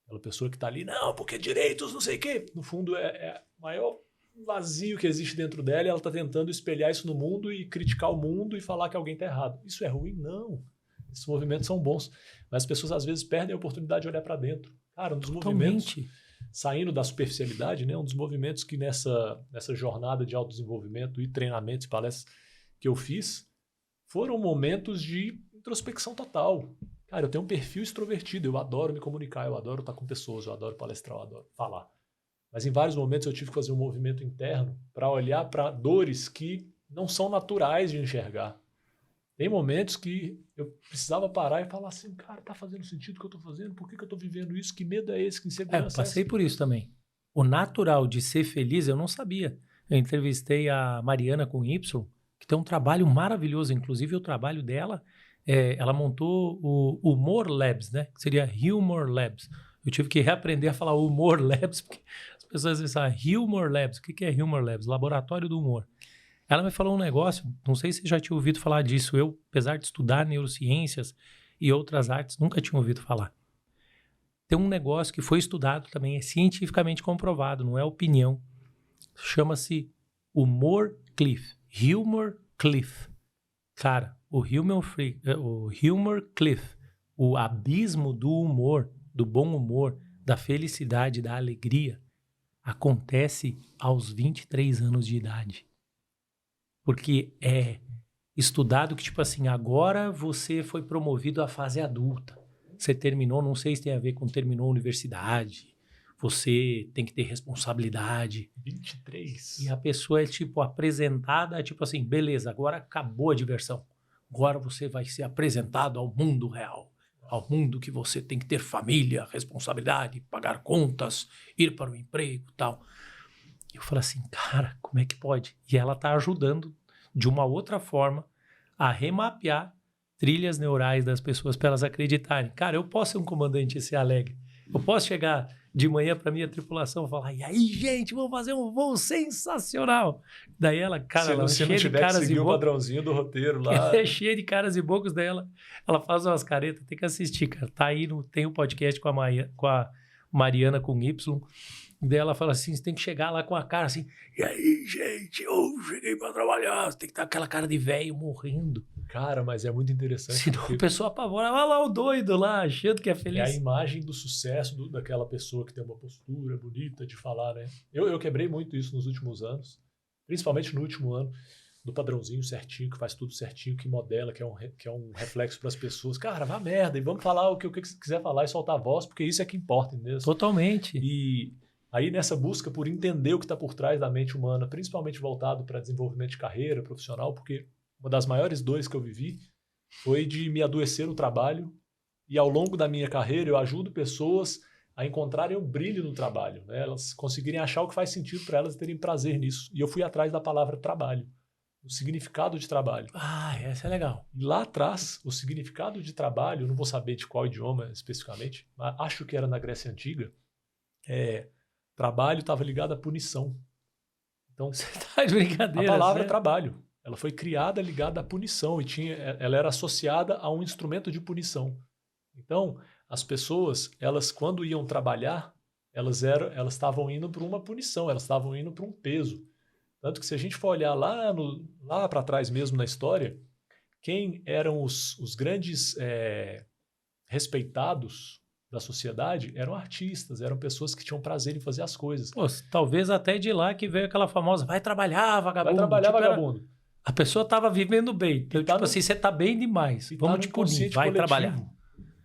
Aquela pessoa que está ali, não, porque direitos, não sei o quê. No fundo é o maior vazio que existe dentro dela e ela está tentando espelhar isso no mundo e criticar o mundo e falar que alguém está errado. Isso é ruim? Não. Esses movimentos são bons. Mas as pessoas às vezes perdem a oportunidade de olhar para dentro. Cara, um dos movimentos... Saindo da superficialidade, né? Um dos movimentos que nessa jornada de autodesenvolvimento e treinamentos e palestras que eu fiz foram momentos de introspecção total. Cara, eu tenho um perfil extrovertido, eu adoro me comunicar, eu adoro estar com pessoas, eu adoro palestrar, eu adoro falar. Mas em vários momentos eu tive que fazer um movimento interno para olhar para dores que não são naturais de enxergar. Tem momentos que eu precisava parar e falar assim, cara, tá fazendo sentido o que eu tô fazendo? Por que eu tô vivendo isso? Que medo é esse? Que insegurança eu passei por isso também. O natural de ser feliz eu não sabia. Eu entrevistei a Mariana com Y, que tem um trabalho maravilhoso. Inclusive o trabalho dela, ela montou o Humor Labs, né? Que seria Humor Labs. Eu tive que reaprender a falar Humor Labs, porque as pessoas dizem, Humor Labs. O que é Humor Labs? Laboratório do Humor. Ela me falou um negócio, não sei se você já tinha ouvido falar disso. Eu, apesar de estudar neurociências e outras artes, nunca tinha ouvido falar. Tem um negócio que foi estudado também, é cientificamente comprovado, não é opinião. Chama-se Humor Cliff. Humor Cliff. Cara, o Humor Cliff, o abismo do humor, do bom humor, da felicidade, da alegria, acontece aos 23 anos de idade. Porque é estudado que, tipo assim, agora você foi promovido à fase adulta. Você terminou, não sei se tem a ver com terminou a universidade. Você tem que ter responsabilidade. 23. E a pessoa é, tipo, apresentada, tipo assim, beleza, agora acabou a diversão. Agora você vai ser apresentado ao mundo real. Ao mundo que você tem que ter família, responsabilidade, pagar contas, ir para o emprego e tal. Eu falei assim, cara, como é que pode? E ela está ajudando, de uma outra forma, a remapear trilhas neurais das pessoas para elas acreditarem. Cara, eu posso ser um comandante e ser alegre. Eu posso chegar de manhã para minha tripulação e falar, e aí, gente, vamos fazer um voo sensacional. Daí ela, cara, ela é cheia de caras e bocas. O padrãozinho do roteiro lá. É cheia de caras e bocas dela. Ela faz umas caretas, tem que assistir, cara. Tá aí, tem um podcast com a Mariana com Y. Daí ela fala assim, você tem que chegar lá com a cara assim, e aí, gente, eu cheguei pra trabalhar. Você tem que estar com aquela cara de velho morrendo. Cara, mas é muito interessante. Senão a pessoa apavora, olha lá o doido lá, achando que é feliz. É a imagem do sucesso daquela pessoa que tem uma postura bonita de falar, né? Eu quebrei muito isso nos últimos anos, principalmente no último ano, do padrãozinho certinho, que faz tudo certinho, que modela, que é um reflexo para as pessoas. Cara, vá merda, e vamos falar o que você quiser falar e soltar a voz, porque isso é que importa, entendeu? Totalmente. E Aí nessa busca por entender o que está por trás da mente humana, principalmente voltado para desenvolvimento de carreira profissional, porque uma das maiores dores que eu vivi foi de me adoecer no trabalho e ao longo da minha carreira eu ajudo pessoas a encontrarem o brilho no trabalho, né? Elas conseguirem achar o que faz sentido para elas e terem prazer nisso. E eu fui atrás da palavra trabalho, o significado de trabalho. Ah, essa é legal. E lá atrás, o significado de trabalho, não vou saber de qual idioma especificamente, mas acho que era na Grécia Antiga, trabalho estava ligado à punição. Então, Você tá de brincadeira, a palavra sério? trabalho, ela foi criada ligada à punição e ela era associada a um instrumento de punição. Então, as pessoas, elas quando iam trabalhar, elas estavam indo para uma punição, elas estavam indo para um peso. Tanto que se a gente for olhar lá para trás mesmo na história, quem eram os grandes respeitados da sociedade eram artistas, eram pessoas que tinham prazer em fazer as coisas. Pô, talvez até de lá que veio aquela famosa vai trabalhar, vagabundo. Vai trabalhar, Tipo, vagabundo. a pessoa tava vivendo bem. Então, tipo assim, você tá bem demais. Vamos te punir, vai trabalhar.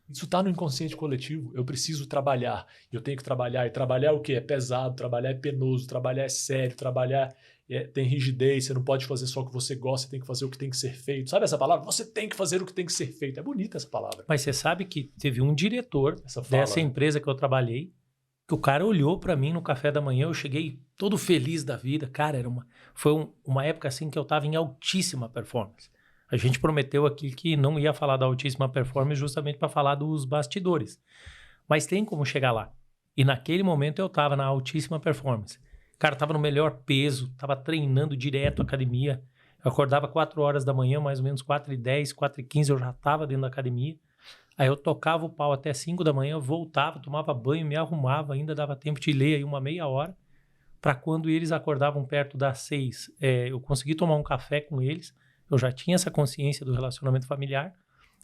Isso está no inconsciente coletivo. Eu preciso trabalhar. Eu tenho que trabalhar. E trabalhar é o quê? É pesado, trabalhar é penoso, trabalhar é sério, trabalhar tem rigidez, você não pode fazer só o que você gosta, você tem que fazer o que tem que ser feito. Sabe essa palavra? Você tem que fazer o que tem que ser feito. É bonita essa palavra. Mas você sabe que teve um diretor dessa empresa que eu trabalhei, que o cara olhou para mim no café da manhã, eu cheguei todo feliz da vida. Cara, foi uma época assim que eu tava em altíssima performance. A gente prometeu aqui que não ia falar da altíssima performance justamente para falar dos bastidores. Mas tem como chegar lá. E naquele momento eu tava na altíssima performance. Cara, tava no melhor peso, tava treinando direto academia. Eu acordava 4 horas da manhã, mais ou menos 4h10, 4h15, eu já tava dentro da academia. Aí eu tocava o pau até 5 da manhã, voltava, tomava banho, me arrumava, ainda dava tempo de ler aí uma meia hora. Para quando eles acordavam perto das 6, eu consegui tomar um café com eles. Eu já tinha essa consciência do relacionamento familiar.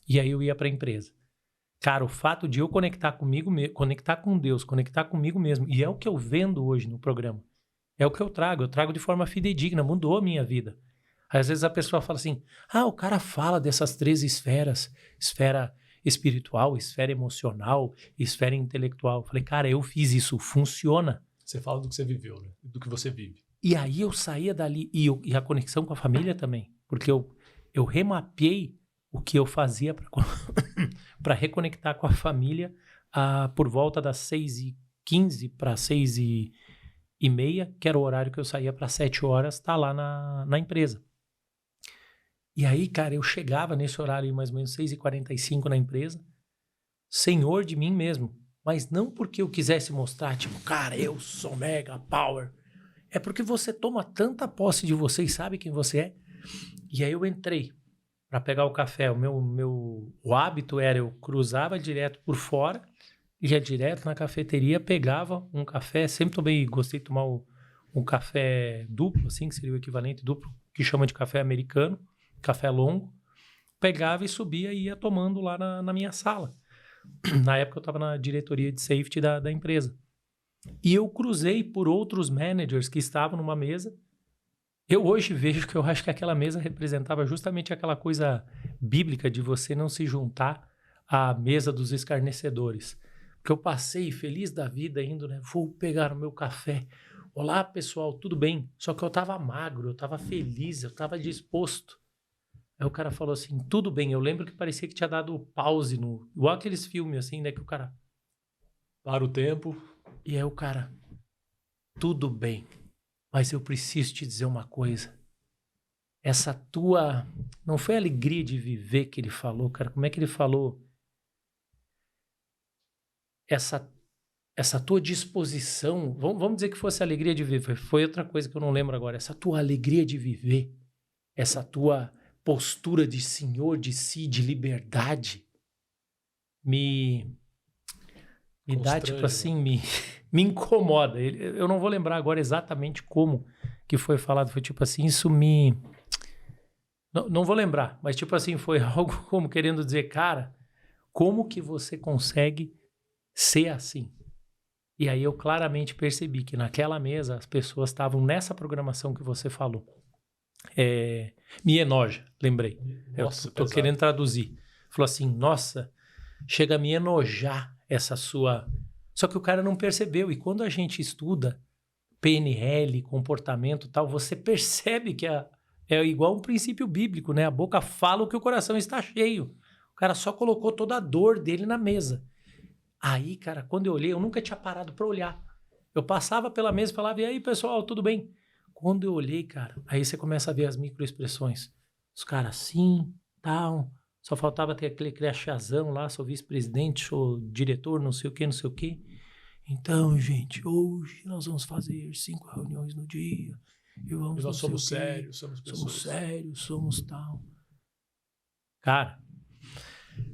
E aí eu ia para a empresa. Cara, o fato de eu conectar comigo, conectar com Deus, conectar comigo mesmo, e é o que eu vendo hoje no programa. É o que eu trago de forma fidedigna, mudou a minha vida. Às vezes a pessoa fala assim, o cara fala dessas 3 esferas, esfera espiritual, esfera emocional, esfera intelectual. Eu falei, cara, eu fiz isso, funciona. Você fala do que você viveu, né? Do que você vive. E aí eu saía dali, e a conexão com a família também, porque eu remapeei o que eu fazia para reconectar com a família por volta das 6h15 para 6h30, que era o horário que eu saía para 7 horas, tá lá na empresa. E aí, cara, eu chegava nesse horário mais ou menos 6h45 na empresa, senhor de mim mesmo, mas não porque eu quisesse mostrar, tipo, cara, eu sou mega power. É porque você toma tanta posse de você e sabe quem você é. E aí eu entrei para pegar o café. O hábito era eu cruzava direto por fora, ia direto na cafeteria, pegava um café. Sempre gostei de tomar um café duplo, assim, que seria o equivalente duplo, que chama de café americano, café longo. Pegava e subia e ia tomando lá na minha sala. Na época eu estava na diretoria de safety da empresa. E eu cruzei por outros managers que estavam numa mesa. Eu hoje vejo que eu acho que aquela mesa representava justamente aquela coisa bíblica de você não se juntar à mesa dos escarnecedores. Porque eu passei feliz da vida indo, né? Vou pegar o meu café. Olá, pessoal, tudo bem? Só que eu estava magro, eu estava feliz, eu estava disposto. Aí o cara falou assim, tudo bem. Eu lembro que parecia que tinha dado pause igual aqueles filmes assim, né? Que o cara para o tempo. E aí o cara, tudo bem, mas eu preciso te dizer uma coisa. Essa tua... Não foi a alegria de viver que ele falou, cara. Como é que ele falou? Essa tua disposição... Vamos dizer que fosse a alegria de viver. Foi outra coisa que eu não lembro agora. Essa tua alegria de viver. Essa tua postura de senhor de si, de liberdade. Me dá, tipo assim, me incomoda. Eu não vou lembrar agora exatamente como que foi falado. Foi tipo assim, isso me... Não vou lembrar, mas tipo assim, foi algo como querendo dizer, cara, como que você consegue ser assim? E aí eu claramente percebi que naquela mesa as pessoas estavam nessa programação que você falou. Me enoja, lembrei. Nossa, eu tô querendo traduzir. Falou assim, nossa, chega a me enojar essa sua Só que o cara não percebeu. E quando a gente estuda PNL, comportamento e tal, você percebe que é igual um princípio bíblico, né? A boca fala o que o coração está cheio. O cara só colocou toda a dor dele na mesa. Aí, cara, quando eu olhei, eu nunca tinha parado para olhar. Eu passava pela mesa e falava, e aí, pessoal, tudo bem? Quando eu olhei, cara, aí você começa a ver as microexpressões. Os caras assim, tal. Só faltava ter aquele crachazão lá, sou vice-presidente, sou diretor, não sei o quê, não sei o quê. Então, gente, hoje nós vamos fazer 5 reuniões no dia. E nós somos sérios, somos pessoas. Somos sérios, somos tal. Cara,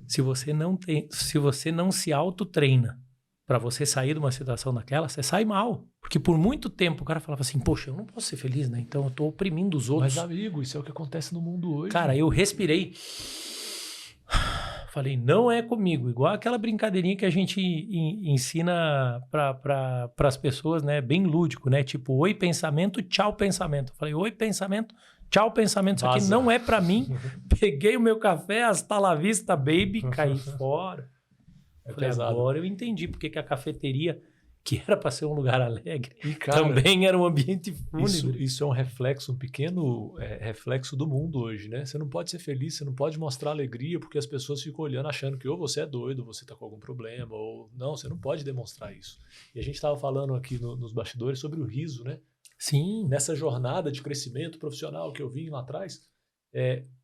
se você não se autotreina para você sair de uma situação daquela, você sai mal. Porque por muito tempo o cara falava assim, poxa, eu não posso ser feliz, né? Então eu tô oprimindo os outros. Mas, amigo, isso é o que acontece no mundo hoje. Cara, eu respirei. Falei, não é comigo. Igual aquela brincadeirinha que a gente ensina para as pessoas, né? Bem lúdico, né? Tipo, oi pensamento, tchau pensamento. Falei, oi pensamento, tchau pensamento. Isso aqui não é para mim. Peguei o meu café, hasta la vista, baby, caí fora. Falei, agora eu entendi porque que a cafeteria, que era para ser um lugar alegre, e, cara, também era um ambiente fúnebre. Isso é um reflexo, um pequeno reflexo do mundo hoje, né? Você não pode ser feliz, você não pode mostrar alegria porque as pessoas ficam olhando achando que ou você é doido, ou você está com algum problema, ou não, você não pode demonstrar isso. E a gente estava falando aqui nos bastidores sobre o riso, né? Sim. Nessa jornada de crescimento profissional que eu vim lá atrás,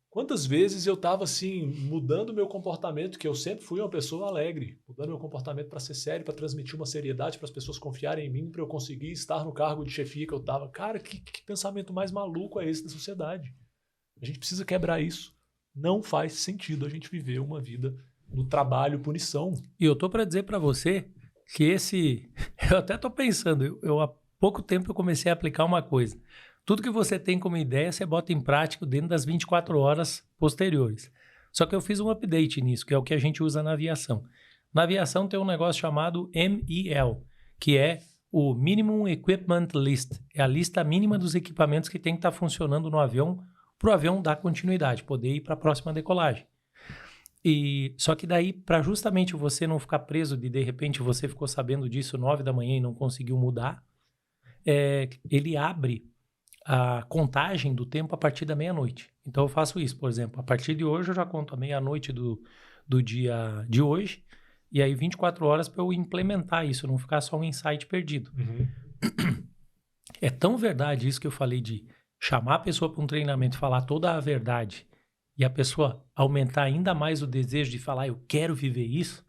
quantas vezes eu estava assim, mudando meu comportamento, que eu sempre fui uma pessoa alegre, mudando meu comportamento para ser sério, para transmitir uma seriedade, para as pessoas confiarem em mim, para eu conseguir estar no cargo de chefia que eu estava. Cara, que pensamento mais maluco é esse da sociedade? A gente precisa quebrar isso. Não faz sentido a gente viver uma vida no trabalho, punição. E eu tô para dizer para você que eu até tô pensando, eu há pouco tempo eu comecei a aplicar uma coisa. Tudo que você tem como ideia, você bota em prática dentro das 24 horas posteriores. Só que eu fiz um update nisso, que é o que a gente usa na aviação. Na aviação tem um negócio chamado MEL, que é o Minimum Equipment List. É a lista mínima dos equipamentos que tem que estar funcionando no avião, para o avião dar continuidade, poder ir para a próxima decolagem. Só que daí, para justamente você não ficar preso de repente, você ficou sabendo disso 9 da manhã e não conseguiu mudar, ele abre a contagem do tempo a partir da meia-noite. Então eu faço isso, por exemplo, a partir de hoje eu já conto a meia-noite do dia de hoje, e aí 24 horas para eu implementar isso, não ficar só um insight perdido. Uhum. É tão verdade isso que eu falei de chamar a pessoa para um treinamento e falar toda a verdade, e a pessoa aumentar ainda mais o desejo de falar, eu quero viver isso,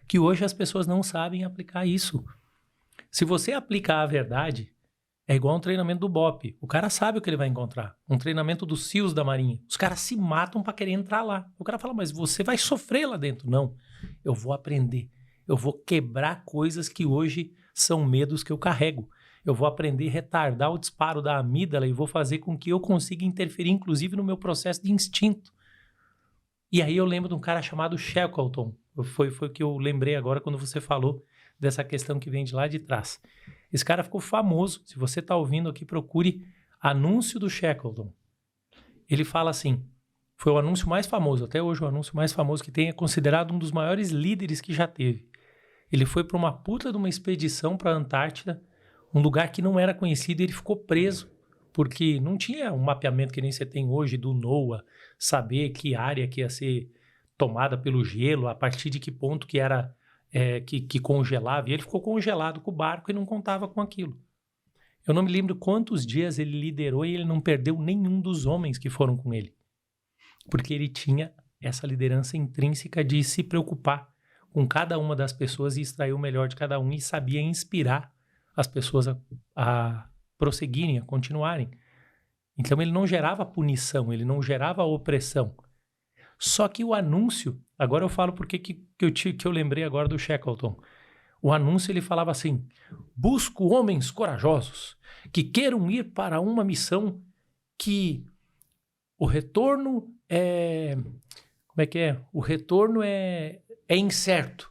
que hoje as pessoas não sabem aplicar isso. Se você aplicar a verdade, é igual um treinamento do BOP. O cara sabe o que ele vai encontrar. Um treinamento dos SEALs da Marinha. Os caras se matam para querer entrar lá. O cara fala, mas você vai sofrer lá dentro. Não, eu vou aprender. Eu vou quebrar coisas que hoje são medos que eu carrego. Eu vou aprender a retardar o disparo da amígdala e vou fazer com que eu consiga interferir, inclusive, no meu processo de instinto. E aí eu lembro de um cara chamado Shackleton. Foi o que eu lembrei agora quando você falou dessa questão que vem de lá de trás. Esse cara ficou famoso. Se você está ouvindo aqui, procure anúncio do Shackleton. Ele fala assim, foi o anúncio mais famoso, até hoje o anúncio mais famoso que tem, é considerado um dos maiores líderes que já teve. Ele foi para uma puta de uma expedição para a Antártida, um lugar que não era conhecido, e ele ficou preso, porque não tinha um mapeamento que nem você tem hoje do NOAA, saber que área que ia ser tomada pelo gelo, a partir de que ponto que era... que congelava, e ele ficou congelado com o barco e não contava com aquilo. Eu não me lembro quantos dias ele liderou e ele não perdeu nenhum dos homens que foram com ele, porque ele tinha essa liderança intrínseca de se preocupar com cada uma das pessoas e extrair o melhor de cada um, e sabia inspirar as pessoas a prosseguirem, a continuarem. Então ele não gerava punição, ele não gerava opressão. Só que o anúncio, agora eu falo porque que eu lembrei agora do Shackleton. O anúncio ele falava assim, busco homens corajosos que queiram ir para uma missão que o retorno é... Como é que é? O retorno é incerto.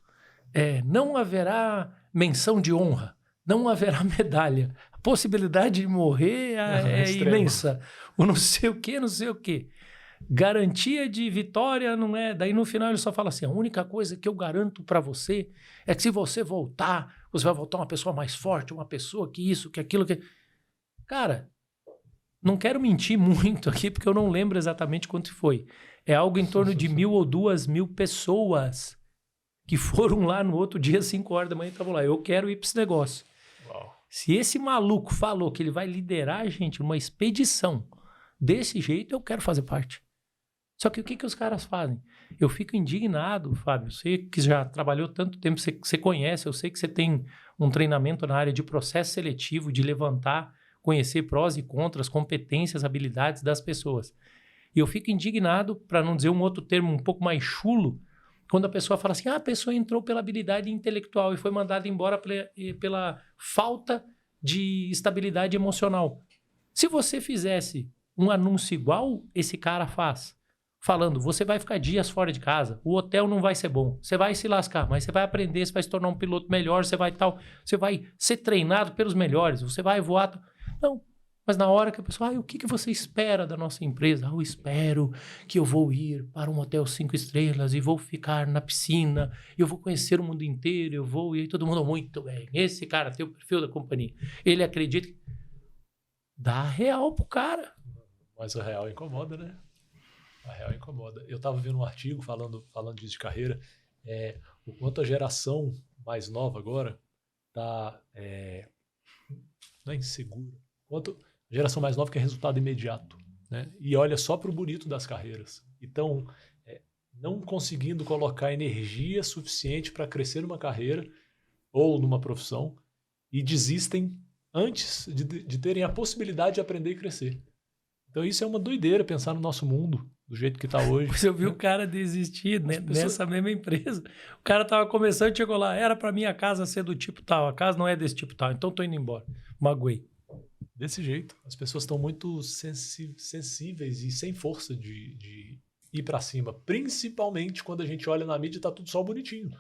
Não haverá menção de honra, não haverá medalha. A possibilidade de morrer é imensa. O não sei o quê, não sei o quê. garantia de vitória não é... Daí no final ele só fala assim, a única coisa que eu garanto para você é que se você voltar, você vai voltar uma pessoa mais forte, uma pessoa que isso, que aquilo, que... Cara, não quero mentir muito aqui, porque eu não lembro exatamente quanto foi. É algo em torno de 1.000 ou 2.000 pessoas que foram lá no outro dia, 5 horas da manhã, e estavam lá. Eu quero ir para esse negócio. Uau. Se esse maluco falou que ele vai liderar a gente numa expedição desse jeito, eu quero fazer parte. Só que o que os caras fazem? Eu fico indignado, Fábio. Você que já trabalhou tanto tempo, você conhece, eu sei que você tem um treinamento na área de processo seletivo, de levantar, conhecer prós e contras, competências, habilidades das pessoas. E eu fico indignado, para não dizer um outro termo um pouco mais chulo, quando a pessoa fala assim, a pessoa entrou pela habilidade intelectual e foi mandada embora pela falta de estabilidade emocional. Se você fizesse um anúncio igual esse cara faz, falando, você vai ficar dias fora de casa, o hotel não vai ser bom, você vai se lascar, mas você vai aprender, você vai se tornar um piloto melhor, você vai ser treinado pelos melhores, você vai voar... Não, mas na hora que a pessoa, o que você espera da nossa empresa? Eu espero que eu vou ir para um hotel 5 estrelas e vou ficar na piscina, eu vou conhecer o mundo inteiro, e aí todo mundo, muito bem, esse cara tem o perfil da companhia. Ele acredita que dá real pro cara. Mas o real incomoda, né? A real incomoda. Eu estava vendo um artigo falando disso de carreira, o quanto a geração mais nova agora está não é insegura, quanto a geração mais nova quer resultado imediato, né? E olha só para o bonito das carreiras. Então, não conseguindo colocar energia suficiente para crescer numa carreira ou numa profissão e desistem antes de terem a possibilidade de aprender e crescer. Então isso é uma doideira pensar no nosso mundo do jeito que está hoje. Você viu o cara desistir, né? Nessa mesma empresa. O cara estava começando, chegou lá, era para minha casa ser do tipo tal, a casa não é desse tipo tal, então estou indo embora. Magoei. Desse jeito. As pessoas estão muito sensíveis e sem força de ir para cima. Principalmente quando a gente olha na mídia e tá tudo só bonitinho.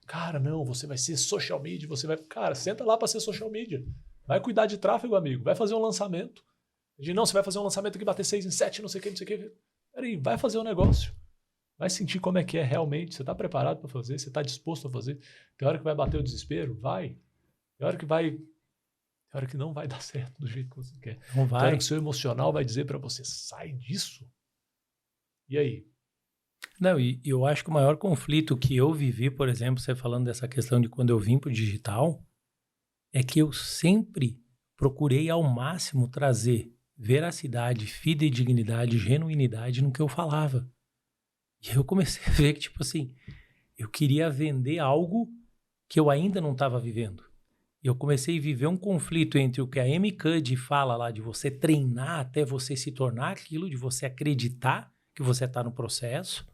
Cara, não, você vai ser social media, você vai... Cara, senta lá para ser social media. Vai cuidar de tráfego, amigo. Vai fazer um lançamento. Não, você vai fazer um lançamento aqui, bater 6 em 7, não sei o que, não sei o que. Peraí, vai fazer um negócio. Vai sentir como é que é realmente. Você está preparado para fazer? Você está disposto a fazer? Tem hora que vai bater o desespero? Vai. Tem hora que vai... Tem hora que não vai dar certo do jeito que você quer. Não vai. Tem hora que o seu emocional vai dizer para você, sai disso. E aí? Não, e eu acho que o maior conflito que eu vivi, por exemplo, você falando dessa questão de quando eu vim para o digital, é que eu sempre procurei ao máximo trazer veracidade, fidedignidade, genuinidade no que eu falava. E eu comecei a ver que, tipo assim, eu queria vender algo que eu ainda não estava vivendo. Eu comecei a viver um conflito entre o que a Amy Cuddy fala lá, de você treinar até você se tornar aquilo, de você acreditar que você está no processo,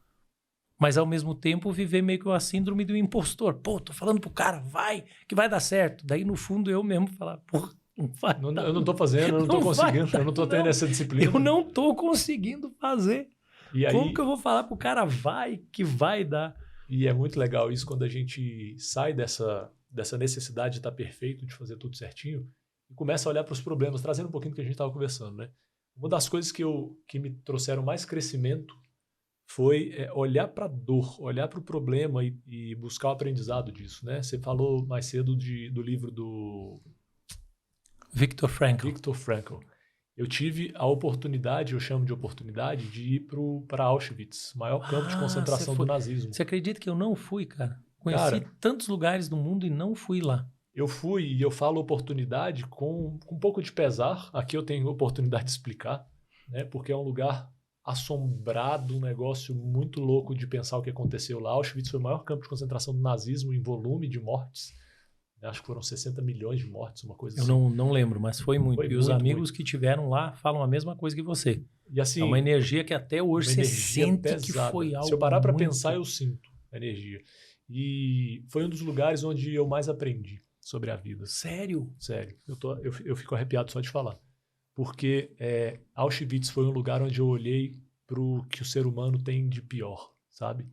mas ao mesmo tempo viver meio que a síndrome do impostor. Pô, tô falando pro cara, vai, que vai dar certo. Daí no fundo eu mesmo falar, pô, não vai dar. Eu não tô fazendo, eu não tô conseguindo, eu não tô tendo essa disciplina. Eu não tô conseguindo fazer. E aí, como que eu vou falar pro cara, vai, que vai dar? E é muito legal isso quando a gente sai dessa necessidade de estar perfeito, de fazer tudo certinho, e começa a olhar para os problemas, trazendo um pouquinho do que a gente estava conversando, né? Uma das coisas que me trouxeram mais crescimento foi olhar para a dor, olhar para o problema e buscar o aprendizado disso, né? Você falou mais cedo do livro do Viktor Frankl. Eu tive a oportunidade, eu chamo de oportunidade, de ir para Auschwitz, maior campo de concentração do nazismo. Você acredita que eu não fui, cara? Conheci tantos lugares do mundo e não fui lá. Eu fui e eu falo oportunidade com um pouco de pesar. Aqui eu tenho oportunidade de explicar, né? Porque é um lugar assombrado, um negócio muito louco de pensar o que aconteceu lá. Auschwitz foi o maior campo de concentração do nazismo em volume de mortes. Acho que foram 60 milhões de mortes, uma coisa assim. Eu não lembro, mas foi muito. Foi e os amigos que tiveram lá falam a mesma coisa que você. E assim, é uma energia que até hoje você sente pesada. Que foi algo. Se eu parar para pensar, eu sinto a energia. E foi um dos lugares onde eu mais aprendi sobre a vida. Sério? Sério. Eu fico arrepiado só de falar. Porque Auschwitz foi um lugar onde eu olhei para o que o ser humano tem de pior, sabe?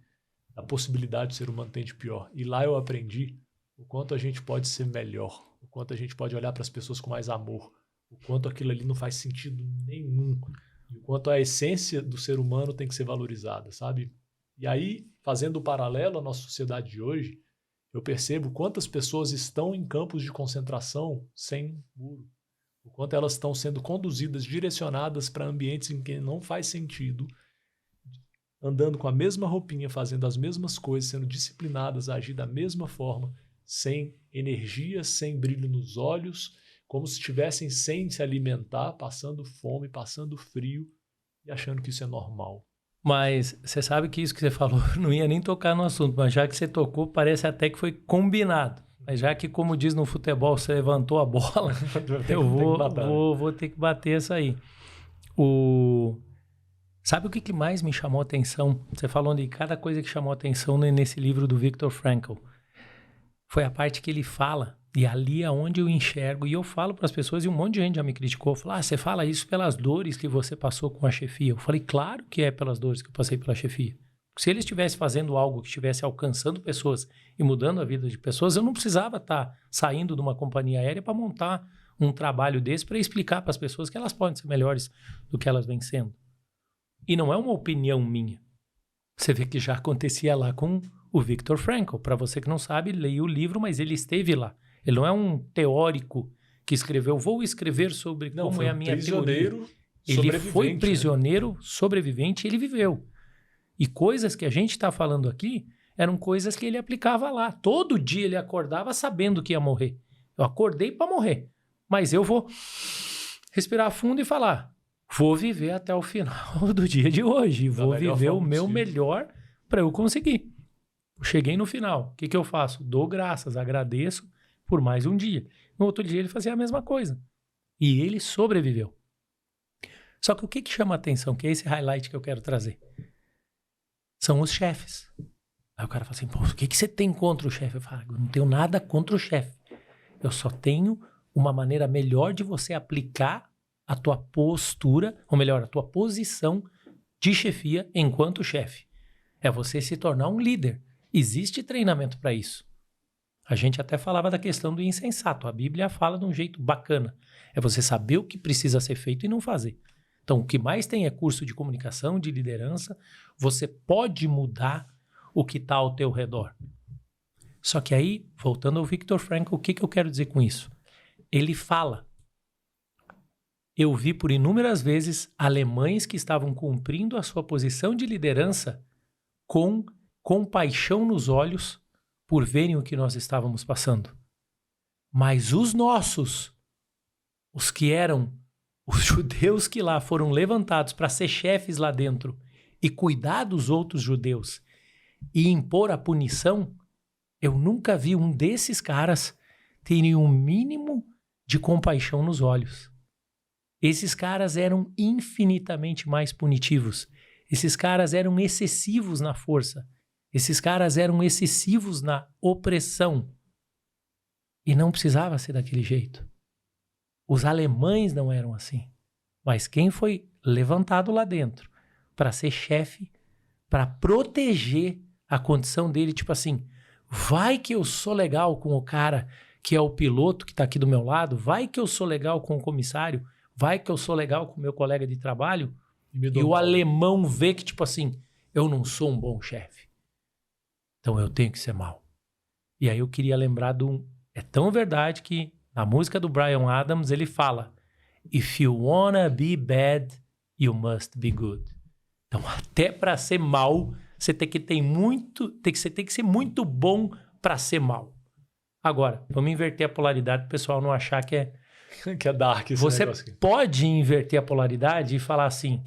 A possibilidade que o ser humano tem de pior. E lá eu aprendi o quanto a gente pode ser melhor, o quanto a gente pode olhar para as pessoas com mais amor, o quanto aquilo ali não faz sentido nenhum. E o quanto a essência do ser humano tem que ser valorizada, sabe? E aí, fazendo o paralelo à nossa sociedade de hoje, eu percebo quantas pessoas estão em campos de concentração sem muro. O quanto elas estão sendo conduzidas, direcionadas para ambientes em que não faz sentido, andando com a mesma roupinha, fazendo as mesmas coisas, sendo disciplinadas a agir da mesma forma, sem energia, sem brilho nos olhos, como se estivessem sem se alimentar, passando fome, passando frio e achando que isso é normal. Mas você sabe que isso que você falou não ia nem tocar no assunto, mas já que você tocou, parece até que foi combinado. Mas já que, como diz no futebol, você levantou a bola, eu vou ter que bater essa aí. Sabe o que mais me chamou a atenção? Você falou de cada coisa que chamou a atenção nesse livro do Viktor Frankl. Foi a parte que ele fala, e ali é onde eu enxergo, e eu falo para as pessoas, e um monte de gente já me criticou, falou, você fala isso pelas dores que você passou com a chefia. Eu falei, claro que é pelas dores que eu passei pela chefia. Se ele estivesse fazendo algo que estivesse alcançando pessoas e mudando a vida de pessoas, eu não precisava estar saindo de uma companhia aérea para montar um trabalho desse para explicar para as pessoas que elas podem ser melhores do que elas vêm sendo. E não é uma opinião minha. Você vê que já acontecia lá com o Viktor Frankl. Para você que não sabe, leia o livro, mas ele esteve lá. Ele não é um teórico que escreveu, vou escrever sobre como é a minha teoria. Ele foi prisioneiro, sobrevivente, e ele viveu. E coisas que a gente está falando aqui eram coisas que ele aplicava lá. Todo dia ele acordava sabendo que ia morrer. Eu acordei para morrer, mas eu vou respirar fundo e falar, vou viver até o final do dia de hoje. Vou viver o meu melhor para eu conseguir. Cheguei no final. O que eu faço? Dou graças, agradeço por mais um dia. No outro dia ele fazia a mesma coisa. E ele sobreviveu. Só que o que chama a atenção, que é esse highlight que eu quero trazer, são os chefes. Aí o cara fala assim, pô, o que você tem contra o chefe? Eu falo, eu não tenho nada contra o chefe. Eu só tenho uma maneira melhor de você aplicar a tua postura, ou melhor, a tua posição de chefia enquanto chefe. É você se tornar um líder. Existe treinamento para isso. A gente até falava da questão do insensato. A Bíblia fala de um jeito bacana. É você saber o que precisa ser feito e não fazer. Então, o que mais tem é curso de comunicação, de liderança. Você pode mudar o que está ao teu redor. Só que aí, voltando ao Viktor Frankl, o que eu quero dizer com isso? Ele fala, eu vi por inúmeras vezes alemães que estavam cumprindo a sua posição de liderança com compaixão nos olhos por verem o que nós estávamos passando. Mas os nossos, os que eram os judeus que lá foram levantados para ser chefes lá dentro e cuidar dos outros judeus e impor a punição, eu nunca vi um desses caras terem um mínimo de compaixão nos olhos. Esses caras eram infinitamente mais punitivos. Esses caras eram excessivos na força. Esses caras eram excessivos na opressão. E não precisava ser daquele jeito. Os alemães não eram assim. Mas quem foi levantado lá dentro para ser chefe, para proteger a condição dele, tipo assim, vai que eu sou legal com o cara que é o piloto que está aqui do meu lado, vai que eu sou legal com o comissário, vai que eu sou legal com o meu colega de trabalho, e o alemão vê que, tipo assim, eu não sou um bom chefe. Então eu tenho que ser mal. E aí eu queria lembrar de um... É tão verdade que na música do Bryan Adams ele fala, if you wanna be bad, you must be good. Então até para ser mal, você tem que ser muito bom para ser mal. Agora, vamos inverter a polaridade para o pessoal não achar que é dark esse você negócio aqui. Pode inverter a polaridade e falar assim,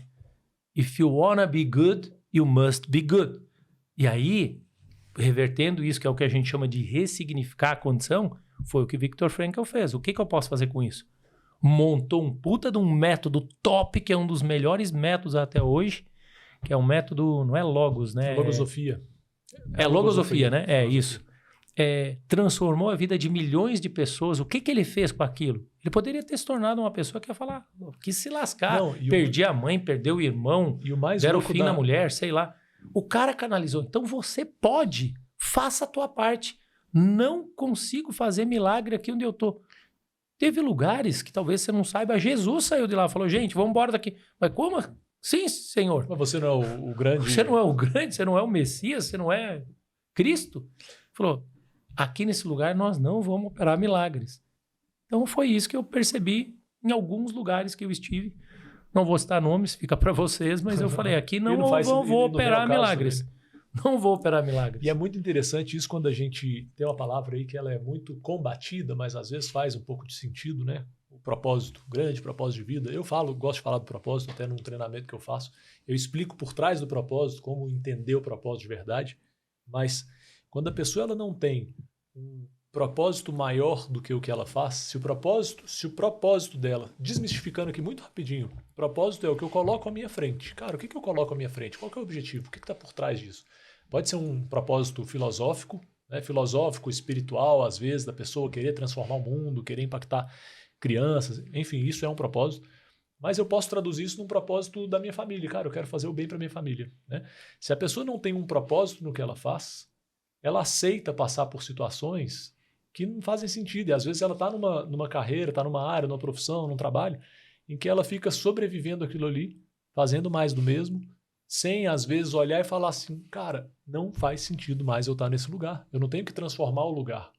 if you wanna be good, you must be good. E aí, revertendo isso, que é o que a gente chama de ressignificar a condição, foi o que Viktor Frankl fez. O que eu posso fazer com isso? Montou um puta de um método top, que é um dos melhores métodos até hoje, que é um método, não é logos, né? Logosofia. É logosofia, né? É isso. Transformou a vida de milhões de pessoas. O que ele fez com aquilo? Ele poderia ter se tornado uma pessoa que ia falar, que se lascar, perdi a mãe, perdeu o irmão, deram fim na mulher, sei lá. O cara canalizou. Então você pode, faça a tua parte. Não consigo fazer milagre aqui onde eu tô. Teve lugares que talvez você não saiba, Jesus saiu de lá e falou, gente, vamos embora daqui. Mas como? Sim, Senhor. Mas você não é o grande... Você não é o grande, você não é o Messias, você não é Cristo. Falou, aqui nesse lugar nós não vamos operar milagres. Então foi isso que eu percebi em alguns lugares que eu estive. Não vou citar nomes, fica para vocês, mas eu falei, aqui não vou operar milagres. Também. Não vou operar milagres. E é muito interessante isso quando a gente tem uma palavra aí que ela é muito combatida, mas às vezes faz um pouco de sentido, né? O propósito, grande propósito de vida. Eu gosto de falar do propósito, até num treinamento que eu faço. Eu explico por trás do propósito, como entender o propósito de verdade. Mas quando a pessoa ela não tem um propósito maior do que o que ela faz, se o propósito dela, desmistificando aqui muito rapidinho, o propósito é o que eu coloco à minha frente. Cara, o que eu coloco à minha frente? Qual que é o objetivo? O que está por trás disso? Pode ser um propósito filosófico, né? Filosófico, espiritual, às vezes, da pessoa querer transformar o mundo, querer impactar crianças, enfim, isso é um propósito. Mas eu posso traduzir isso num propósito da minha família. Cara, eu quero fazer o bem para minha família, né? Se a pessoa não tem um propósito no que ela faz, ela aceita passar por situações que não fazem sentido. E às vezes ela está numa carreira, está numa área, numa profissão, num trabalho, em que ela fica sobrevivendo aquilo ali, fazendo mais do mesmo, sem às vezes olhar e falar assim, cara, não faz sentido mais eu estar nesse lugar. Eu não tenho que transformar o lugar.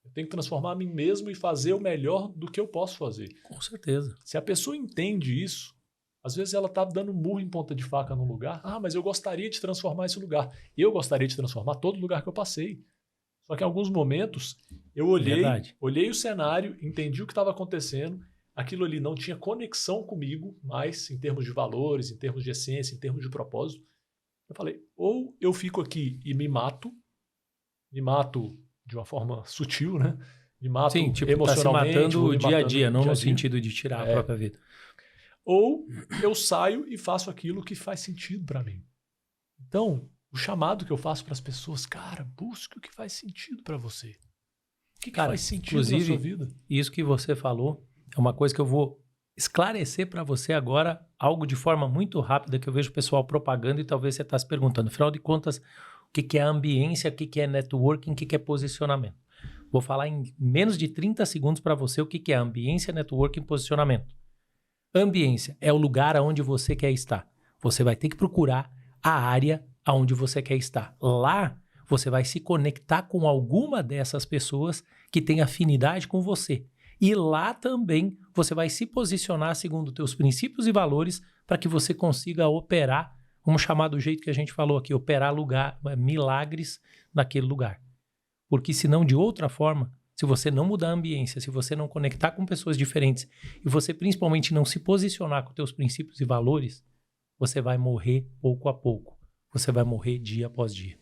Eu tenho que transformar a mim mesmo e fazer o melhor do que eu posso fazer. Com certeza. Se a pessoa entende isso, às vezes ela está dando murro em ponta de faca num lugar. Ah, mas eu gostaria de transformar esse lugar. Eu gostaria de transformar todo lugar que eu passei. Só que em alguns momentos eu olhei o cenário, entendi o que estava acontecendo, aquilo ali não tinha conexão comigo, mais em termos de valores, em termos de essência, em termos de propósito. Eu falei, ou eu fico aqui e me mato de uma forma sutil, né? Me mato emocionalmente. Tá se matando o dia a dia, não no sentido de tirar a própria vida. Ou eu saio e faço aquilo que faz sentido para mim. Então, o chamado que eu faço para as pessoas, cara, busque o que faz sentido para você. O que faz sentido na sua vida? Isso que você falou é uma coisa que eu vou esclarecer para você agora, algo de forma muito rápida que eu vejo o pessoal propagando e talvez você está se perguntando. Afinal de contas, o que é ambiência, o que é networking, o que é posicionamento. Vou falar em menos de 30 segundos para você o que é ambiência, networking e posicionamento. Ambiência é o lugar aonde você quer estar. Você vai ter que procurar a área aonde você quer estar. Lá, você vai se conectar com alguma dessas pessoas que tem afinidade com você. E lá também você vai se posicionar segundo os teus princípios e valores para que você consiga operar, vamos chamar do jeito que a gente falou aqui, operar milagres naquele lugar. Porque senão, de outra forma, se você não mudar a ambiência, se você não conectar com pessoas diferentes e você principalmente não se posicionar com teus princípios e valores, você vai morrer pouco a pouco. Você vai morrer dia após dia.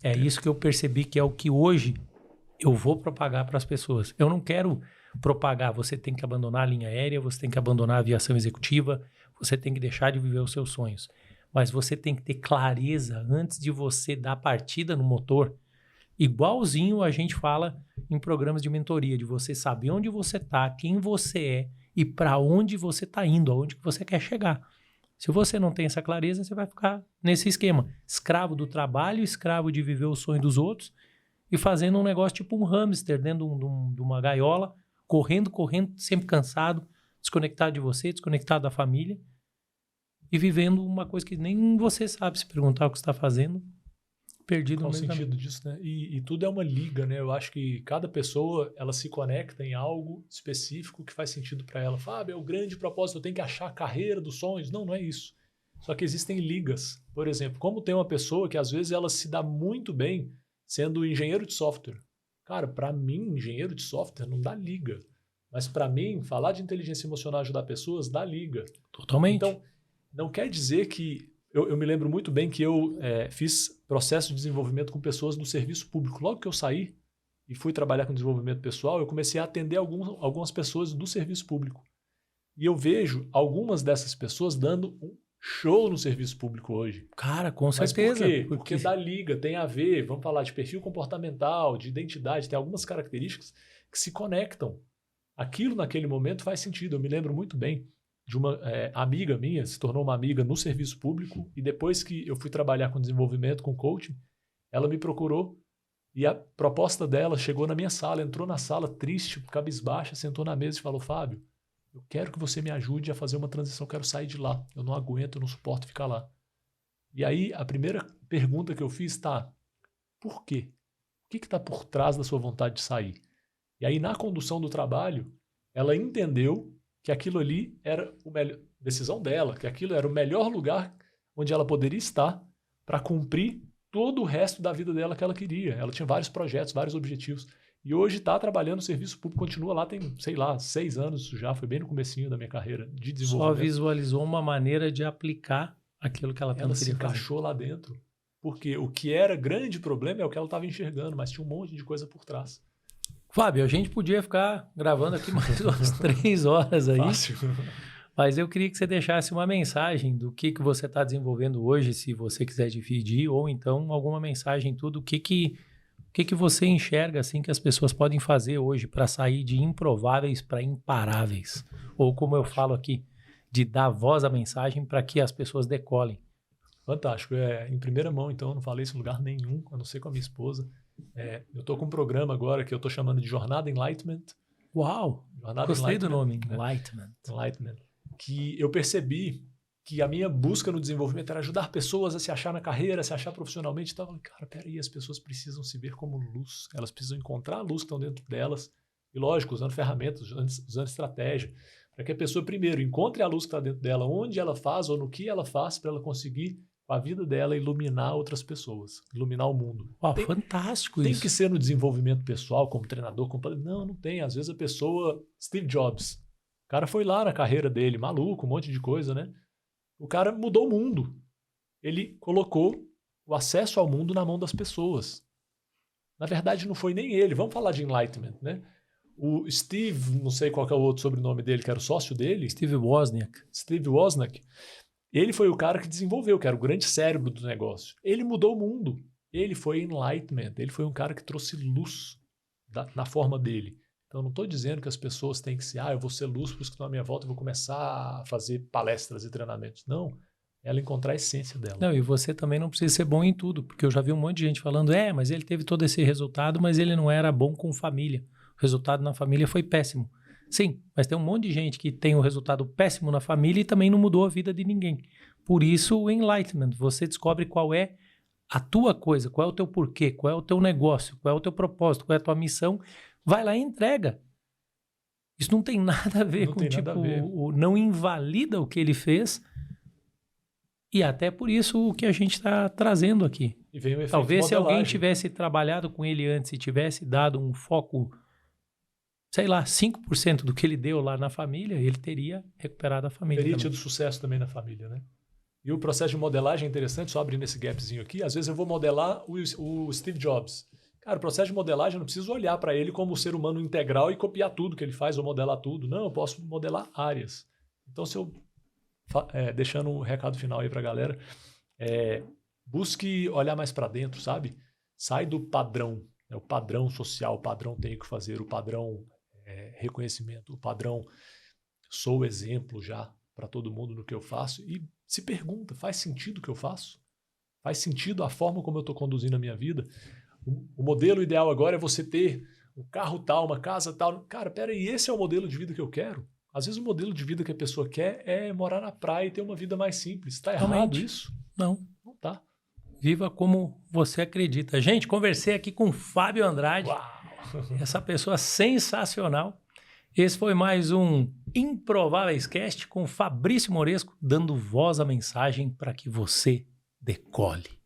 É isso que eu percebi que é o que hoje eu vou propagar para as pessoas. Eu não quero propagar, você tem que abandonar a linha aérea, você tem que abandonar a aviação executiva, você tem que deixar de viver os seus sonhos. Mas você tem que ter clareza antes de você dar partida no motor, igualzinho a gente fala em programas de mentoria, de você saber onde você está, quem você é e para onde você está indo, aonde que você quer chegar. Se você não tem essa clareza, você vai ficar nesse esquema. Escravo do trabalho, escravo de viver o sonho dos outros e fazendo um negócio tipo um hamster dentro de uma gaiola, correndo, sempre cansado, desconectado de você, desconectado da família e vivendo uma coisa que nem você sabe se perguntar o que você está fazendo, perdido no meio do caminho. Qual o sentido disso, né? E tudo é uma liga, né? Eu acho que cada pessoa, ela se conecta em algo específico que faz sentido para ela. Fábio, é o grande propósito, eu tenho que achar a carreira dos sonhos. Não é isso. Só que existem ligas. Por exemplo, como tem uma pessoa que às vezes ela se dá muito bem sendo engenheiro de software. Cara, para mim, engenheiro de software não dá liga. Mas para mim, falar de inteligência emocional e ajudar pessoas dá liga. Totalmente. Então, não quer dizer que... Eu me lembro muito bem que eu fiz processo de desenvolvimento com pessoas do serviço público. Logo que eu saí e fui trabalhar com desenvolvimento pessoal, eu comecei a atender algumas pessoas do serviço público. E eu vejo algumas dessas pessoas dando um show no serviço público hoje. Cara, com certeza. Mas por quê? Porque dá liga, tem a ver, vamos falar de perfil comportamental, de identidade, tem algumas características que se conectam. Aquilo naquele momento faz sentido. Eu me lembro muito bem de uma amiga minha, se tornou uma amiga no serviço público, e depois que eu fui trabalhar com desenvolvimento, com coaching, ela me procurou E a proposta dela chegou na minha sala, entrou na sala triste, cabisbaixa, sentou na mesa e falou, Fábio, eu quero que você me ajude a fazer uma transição, eu quero sair de lá. Eu não aguento, eu não suporto ficar lá. E aí, a primeira pergunta que eu fiz tá, por quê? O que está por trás da sua vontade de sair? E aí, na condução do trabalho, ela entendeu que aquilo ali era a melhor decisão dela, que aquilo era o melhor lugar onde ela poderia estar para cumprir todo o resto da vida dela que ela queria. Ela tinha vários projetos, vários objetivos. E hoje está trabalhando no serviço público, continua lá, tem, sei lá, 6 anos, isso já foi bem no comecinho da minha carreira de desenvolvimento. Só visualizou uma maneira de aplicar aquilo que ela queria fazer. Ela se encaixou lá dentro. Porque o que era grande problema é o que ela estava enxergando, mas tinha um monte de coisa por trás. Fábio, a gente podia ficar gravando aqui mais umas 3 horas aí. Fácil. Mas eu queria que você deixasse uma mensagem do que você está desenvolvendo hoje, se você quiser dividir, ou então alguma mensagem, tudo, o que você enxerga assim que as pessoas podem fazer hoje para sair de improváveis para imparáveis? Ou como eu falo aqui, de dar voz à mensagem para que as pessoas decolem. Fantástico. Em primeira mão, então, eu não falei isso em lugar nenhum, a não ser com a minha esposa. Eu estou com um programa agora que eu estou chamando de Jornada Enlightenment. Uau! Gostei do nome, Enlightenment. Que eu percebi que a minha busca no desenvolvimento era ajudar pessoas a se achar na carreira, a se achar profissionalmente. Então, eu falei, cara, peraí, as pessoas precisam se ver como luz. Elas precisam encontrar a luz que estão dentro delas. E, lógico, usando ferramentas, usando estratégia. Para que a pessoa, primeiro, encontre a luz que está dentro dela, onde ela faz ou no que ela faz, para ela conseguir, com a vida dela, iluminar outras pessoas, iluminar o mundo. Uau, fantástico isso. Tem que ser no desenvolvimento pessoal, como treinador, como... Não tem. Às vezes a pessoa... Steve Jobs. O cara foi lá na carreira dele, maluco, um monte de coisa, né? O cara mudou o mundo. Ele colocou o acesso ao mundo na mão das pessoas. Na verdade, não foi nem ele. Vamos falar de enlightenment, né? O Steve, não sei qual que é o outro sobrenome dele, que era o sócio dele. Steve Wozniak. Steve Wozniak. Ele foi o cara que desenvolveu, que era o grande cérebro do negócio. Ele mudou o mundo. Ele foi enlightenment. Ele foi um cara que trouxe luz na forma dele. Então, não estou dizendo que as pessoas têm que ser, eu vou ser luz, por isso que na minha volta eu vou começar a fazer palestras e treinamentos. Não, ela encontrar a essência dela. Não, e você também não precisa ser bom em tudo, porque eu já vi um monte de gente falando, mas ele teve todo esse resultado, mas ele não era bom com família. O resultado na família foi péssimo. Sim, mas tem um monte de gente que tem o resultado péssimo na família e também não mudou a vida de ninguém. Por isso, o enlightenment, você descobre qual é a tua coisa, qual é o teu porquê, qual é o teu negócio, qual é o teu propósito, qual é a tua missão. Vai lá e entrega. Isso não tem nada a ver com, não invalida o que ele fez. E até por isso o que a gente está trazendo aqui. E vem o efeito talvez modelagem. Se alguém tivesse trabalhado com ele antes e tivesse dado um foco, sei lá, 5% do que ele deu lá na família, ele teria recuperado a família. Teria tido sucesso também na família, né? E o processo de modelagem é interessante, só abrindo esse gapzinho aqui. Às vezes eu vou modelar o Steve Jobs. Cara, o processo de modelagem, eu não preciso olhar para ele como ser humano integral e copiar tudo que ele faz ou modelar tudo. Não, eu posso modelar áreas. Então, deixando um recado final aí para a galera, busque olhar mais para dentro, sabe? Sai do padrão, né? O padrão social, o padrão tenho que fazer, o padrão reconhecimento, o padrão sou exemplo já para todo mundo no que eu faço e se pergunta, faz sentido o que eu faço? Faz sentido a forma como eu estou conduzindo a minha vida? O modelo ideal agora é você ter um carro tal, uma casa tal. Cara, peraí, esse é o modelo de vida que eu quero? Às vezes o modelo de vida que a pessoa quer é morar na praia e ter uma vida mais simples. Está errado isso? Não. Não tá. Viva como você acredita. Gente, conversei aqui com o Fábio Andrade. Uau. Essa pessoa sensacional. Esse foi mais um Improváveis Cast com Fabrício Moresco, dando voz à mensagem para que você decole.